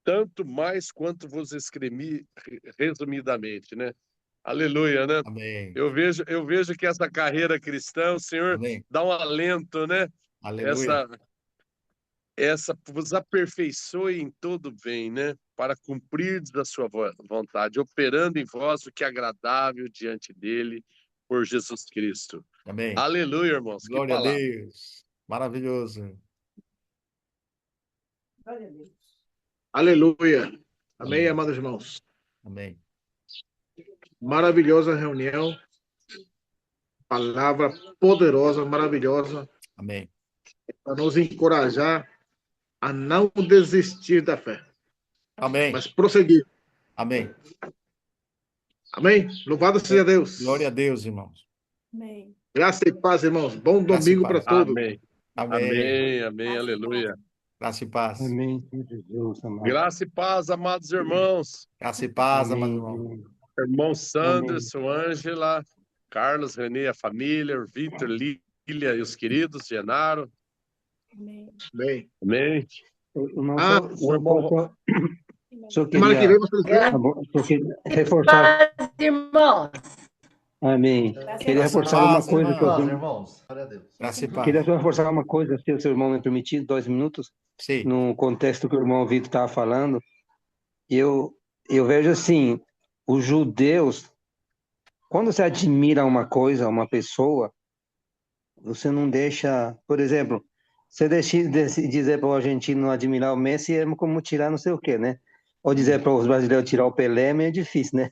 Tanto mais quanto vos escrevi resumidamente, né? Aleluia, né? Amém. Eu vejo que essa carreira cristã, o Senhor Amém. dá um alento, né? Aleluia. Essa vos aperfeiçoe em todo bem, né? Para cumprir da sua vontade, operando em vós o que é agradável diante dele, por Jesus Cristo. Amém. Aleluia, irmãos. Que Glória a palavra. Deus. Maravilhoso. Glória a Deus. Aleluia. Amém, Amém. amados irmãos. Amém. Maravilhosa reunião. Palavra poderosa, maravilhosa, Amém. para nos encorajar a não desistir da fé, Amém. mas prosseguir. Amém. Amém? Louvado seja Deus. Glória a Deus, irmãos. Amém. Graça e paz, irmãos. Bom Graça e domingo para paz. todos. Amém. Amém. Amém, amém, Graça e aleluia. Graça e paz. Amém, Jesus, amado. Graça e paz, amados irmãos. Graça e paz, Amém. amado irmão. Irmão Sanderson, Ângela, Carlos, Renê, a família, o Vitor, Lília e os queridos, Genaro. Amém. Bem. Amém. Irmão, Ah, só semana que queria, vem vocês vêm. só queria reforçar. Paz, irmãos. Amém. Graça e Queria paz. reforçar uma Paz, coisa que eu irmãos. irmãos. Glória a Deus. Graça e paz. queria só reforçar uma coisa, se o seu irmão me permitir, 2 minutos, Sim. no contexto que o irmão Vitor estava falando. Eu vejo assim, os judeus, quando você admira uma coisa, uma pessoa, você não deixa, por exemplo, você dizer para o argentino não admirar o Messi é como tirar não sei o quê, né? Ou dizer para os brasileiros tirar o Pelé é meio difícil, né?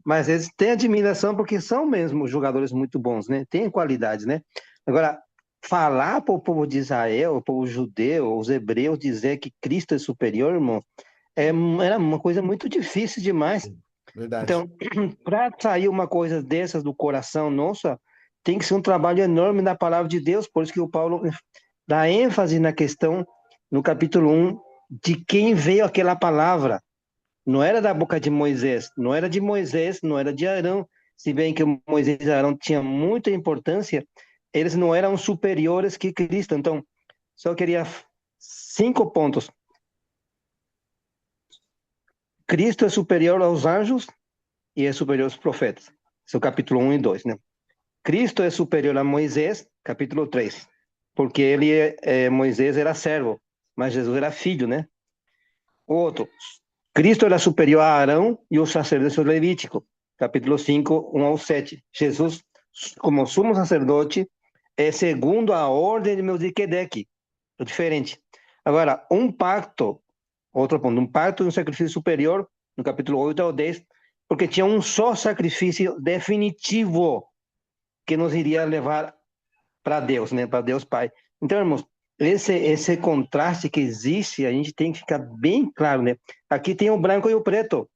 Mas eles têm admiração porque são mesmo jogadores muito bons, né? Têm qualidades, né? Agora, falar para o povo de Israel, o povo judeu, os hebreus, dizer que Cristo é superior, irmão, era uma coisa muito difícil demais. Verdade. Então, para sair uma coisa dessas do coração nossa, tem que ser um trabalho enorme na palavra de Deus, por isso que o Paulo dá ênfase na questão, no capítulo 1, de quem veio aquela palavra. Não era da boca de Moisés, não era de Moisés, não era de Arão, se bem que Moisés e Arão tinham muita importância, eles não eram superiores que Cristo. Então, só queria 5 pontos. Cristo é superior aos anjos e é superior aos profetas. Esse é o capítulo 1 e 2, né? Cristo é superior a Moisés, capítulo 3, porque Moisés era servo, mas Jesus era filho, né? Outro, Cristo era superior a Arão e o sacerdócio levítico, capítulo 5, 1 ao 7. Jesus, como sumo sacerdote, é segundo a ordem de Melquisedeque, é diferente. Agora, um pacto, outro ponto, um pacto e um sacrifício superior, no capítulo 8 ao 10, porque tinha um só sacrifício definitivo que nos iria levar para Deus, né? Para Deus Pai. Então, irmãos, esse contraste que existe, a gente tem que ficar bem claro, né? Aqui tem o branco e o preto.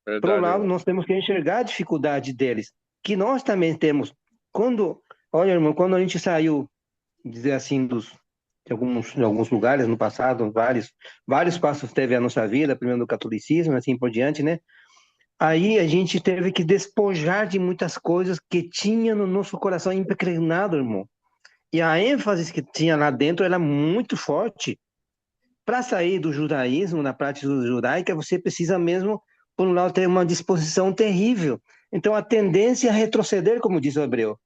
Por um Verdade, lado, irmão. nós temos que enxergar a dificuldade deles, que nós também temos. Olha, irmão, quando a gente saiu, dizer assim, de alguns lugares no passado, vários passos teve a nossa vida, primeiro do catolicismo, assim por diante, né? Aí a gente teve que despojar de muitas coisas que tinha no nosso coração impregnado, irmão. E a ênfase que tinha lá dentro era muito forte. Para sair do judaísmo, na prática judaica, você precisa mesmo, por um lado, ter uma disposição terrível. Então a tendência é retroceder, como diz o hebreu.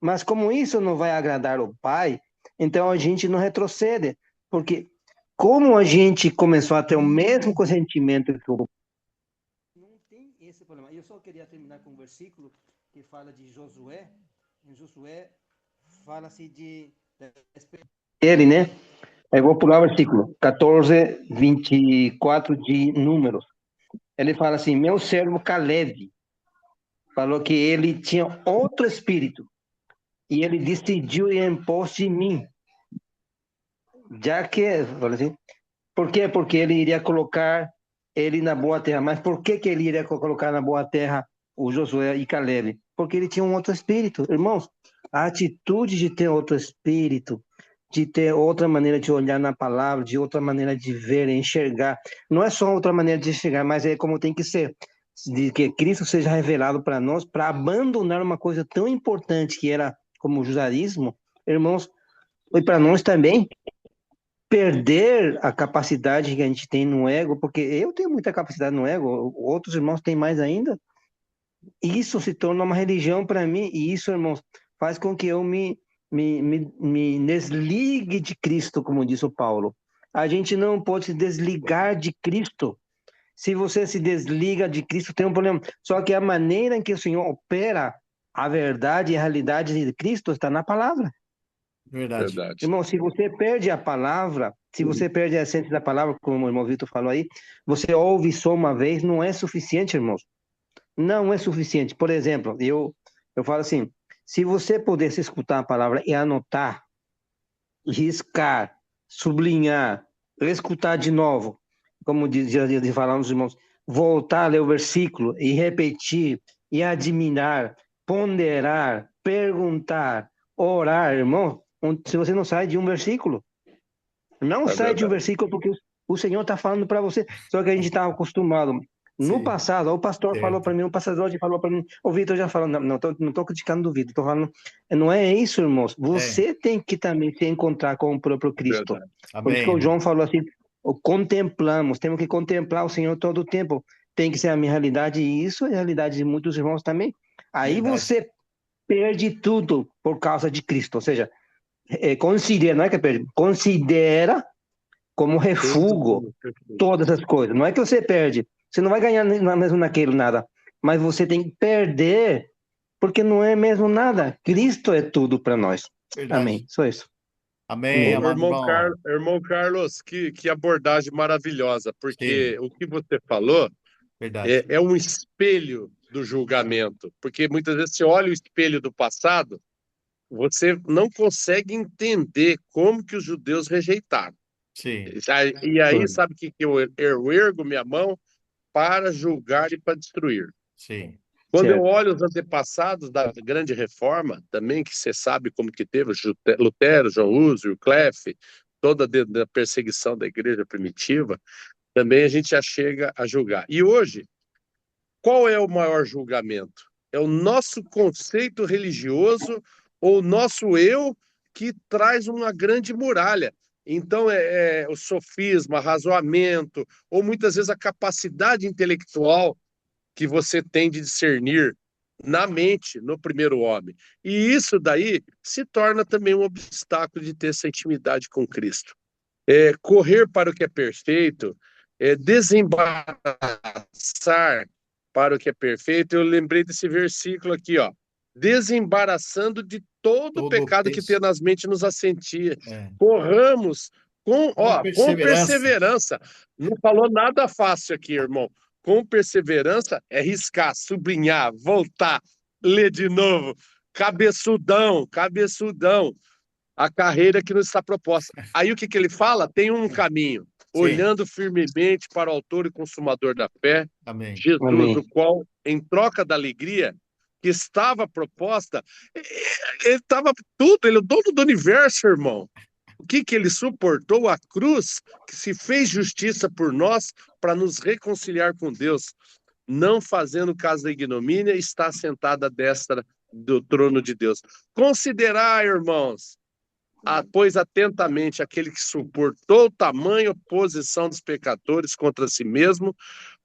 Mas como isso não vai agradar o Pai, então a gente não retrocede. Porque como a gente começou a ter o mesmo consentimento que o esse problema. Eu só queria terminar com um versículo que fala de Josué. Em Josué fala-se de ele, né? Eu vou pular o versículo 14, 24 de Números. Ele fala assim: meu servo Caleb falou que ele tinha outro espírito e ele decidiu e impôs em mim. Já que, fala assim, Por quê? Porque ele iria colocar ele na boa terra. Mas por que ele iria colocar na boa terra o Josué e Caleb? Porque ele tinha um outro espírito. Irmãos, a atitude de ter outro espírito, de ter outra maneira de olhar na palavra, de outra maneira de ver, enxergar, não é só outra maneira de enxergar, mas é como tem que ser. De que Cristo seja revelado para nós, para abandonar uma coisa tão importante que era como o judaísmo, irmãos, e para nós também, perder a capacidade que a gente tem no ego, porque eu tenho muita capacidade no ego, outros irmãos têm mais ainda. Isso se torna uma religião para mim, e isso, irmãos, faz com que eu me desligue de Cristo, como disse o Paulo. A gente não pode se desligar de Cristo. Se você se desliga de Cristo, tem um problema. Só que a maneira em que o Senhor opera a verdade e a realidade de Cristo está na palavra. Verdade. Verdade. Irmão, se você perde a palavra, se você perde a essência da palavra, como o irmão Vitor falou aí, você ouve só uma vez, não é suficiente, irmãos. Não é suficiente. Por exemplo, eu falo assim, se você pudesse escutar a palavra e anotar, riscar, sublinhar, escutar de novo, como já falamos, irmãos, voltar a ler o versículo e repetir, e admirar, ponderar, perguntar, orar, irmão, se você não sai de um versículo, não É sai de um verdade. versículo porque o Senhor está falando para você, só que a gente está acostumado. No Sim, passado, o pastor falou certo. para mim, o pastor hoje falou para mim, o Vitor já falou, não tô criticando o Vitor, estou falando, não é isso, irmãos, você tem que também se encontrar com o próprio Cristo, Verdade. por isso que Amém, o irmão. João falou assim, contemplamos, temos que contemplar o Senhor todo o tempo, tem que ser a minha realidade, e isso é a realidade de muitos irmãos também, aí Verdade. você perde tudo por causa de Cristo, ou seja, considera, não é que perde, considera como Tudo refúgio como perfeito. todas as coisas. Não é que você perde, você não vai ganhar mesmo naquilo nada, mas você tem que perder, porque não é mesmo nada. Cristo é tudo para nós. Amém. Verdade. Só isso. Amém, Amém. amado irmão. Irmão Carlos, que abordagem maravilhosa, porque Sim, o que você falou verdade. é um espelho do julgamento, porque muitas vezes você olha o espelho do passado, você não consegue entender como que os judeus rejeitaram. Sim, E aí, Foi. sabe o que eu ergo minha mão para julgar e para destruir? sim, Quando eu Certo. olho os antepassados da grande reforma, também que você sabe como que teve Lutero, João Hus, Wycliffe, toda a perseguição da igreja primitiva, também a gente já chega a julgar. E hoje, qual é o maior julgamento? É o nosso conceito religioso ou o nosso eu que traz uma grande muralha. Então, é o sofisma, razoamento, ou muitas vezes a capacidade intelectual que você tem de discernir na mente, no primeiro homem. E isso daí se torna também um obstáculo de ter essa intimidade com Cristo. Correr para o que é perfeito, desembaraçar para o que é perfeito. Eu lembrei desse versículo aqui, ó. Desembaraçando de todo o todo pecado que peso, tenazmente nos assentia. é, Corramos com com perseverança. perseverança. Não falou nada fácil aqui, irmão. Com perseverança é riscar, sublinhar, voltar, ler de novo. Cabeçudão, cabeçudão. A carreira que nos está proposta. Aí o que ele fala? Tem um caminho, Sim, olhando firmemente para o autor e consumador da fé, amém. Jesus, o Amém. qual, em troca da alegria que estava proposta, ele estava tudo, ele é o dono do universo, irmão. O que ele suportou? A cruz, que se fez justiça por nós para nos reconciliar com Deus, não fazendo caso da ignomínia, está sentado à destra do trono de Deus. Considerar, irmãos, pois atentamente aquele que suportou tamanha oposição dos pecadores contra si mesmo,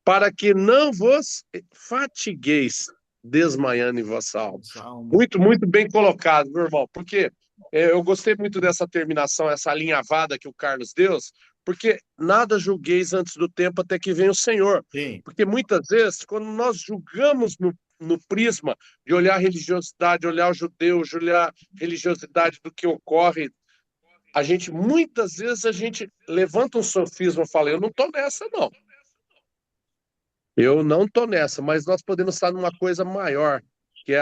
para que não vos fatigueis desmaiando em vossa alma. Salmo. Muito, muito bem colocado, meu irmão, porque eu gostei muito dessa terminação, essa alinhavada que o Carlos deu, porque nada julgueis antes do tempo até que venha o Senhor. Sim, Porque muitas vezes, quando nós julgamos no prisma de olhar a religiosidade, olhar o judeu, olhar a religiosidade do que ocorre, muitas vezes a gente levanta um sofisma e fala, eu não estou nessa, não. Eu não estou nessa, mas nós podemos estar numa coisa maior, que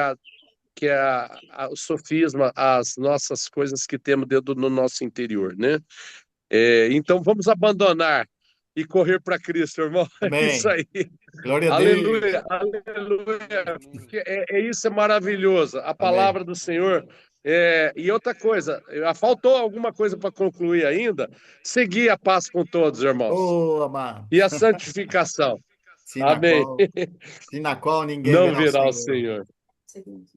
é o sofisma, as nossas coisas que temos dentro do nosso interior, né? Então vamos abandonar e correr para Cristo, irmão. É isso Amém. aí. Glória a Deus. Aleluia, aleluia. Isso é maravilhoso. A Amém. palavra do Senhor. E outra coisa, faltou alguma coisa para concluir ainda? Seguir a paz com todos, irmãos. Oh, amado. E a santificação. Sim, Amém. na qual ninguém Não verá o verá o Senhor. Senhor. Seguinte.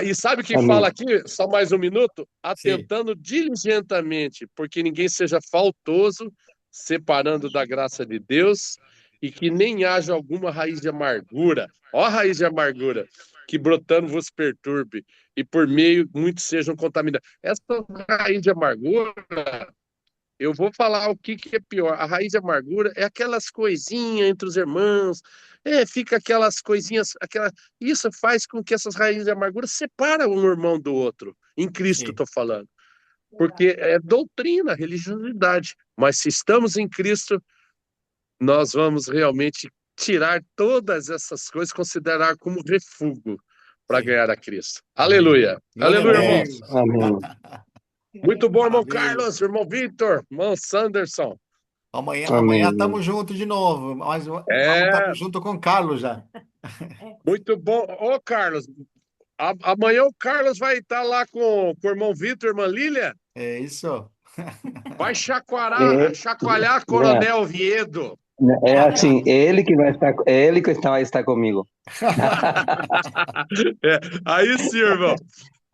E sabe quem Amém. fala aqui? Só mais um minuto. Sim. Atentando diligentemente, porque ninguém seja faltoso, separando da graça de Deus, e que nem haja alguma raiz de amargura. Ó, a raiz de amargura, que brotando vos perturbe, e por meio muitos sejam contaminados. Essa raiz de amargura, eu vou falar o que é pior. A raiz de amargura é aquelas coisinhas entre os irmãos, fica aquelas coisinhas, isso faz com que essas raízes de amargura separam um irmão do outro. Em Cristo, Sim. estou falando. Porque é doutrina, religiosidade. Mas se estamos em Cristo, nós vamos realmente tirar todas essas coisas, considerar como refúgio para Sim. ganhar a Cristo. Amém. Aleluia. Glória a Aleluia, Amém. irmãos. Deus. Amém. Muito bom, irmão Maravilha. Carlos, irmão Victor, irmão Sanderson. Amanhã Amém. estamos juntos de novo, mas vamos É, estar junto com o Carlos já. muito bom. Ô, Carlos, amanhã o Carlos vai estar lá com o irmão Vitor, irmã Lília. É isso. Vai É, chacoalhar Coronel Oviedo. é assim, é ele que vai estar comigo. Aí sim, irmão.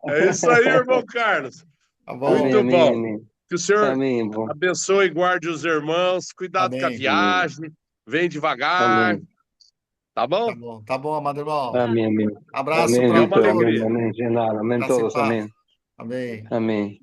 É isso aí, irmão Carlos. Tá Amém, bom. Muito amém, bom. amém. Que o Senhor Amém, bom. abençoe e guarde os irmãos. Cuidado com a Amém. viagem. Vem devagar. Amém. Tá bom? Tá bom, amado irmão. Amém, amém. Abraço Amém, para É uma Vitor. todos. Amém, alegria. amém. De nada. Amém Graça e todos. paz. Amém. Amém. Amém.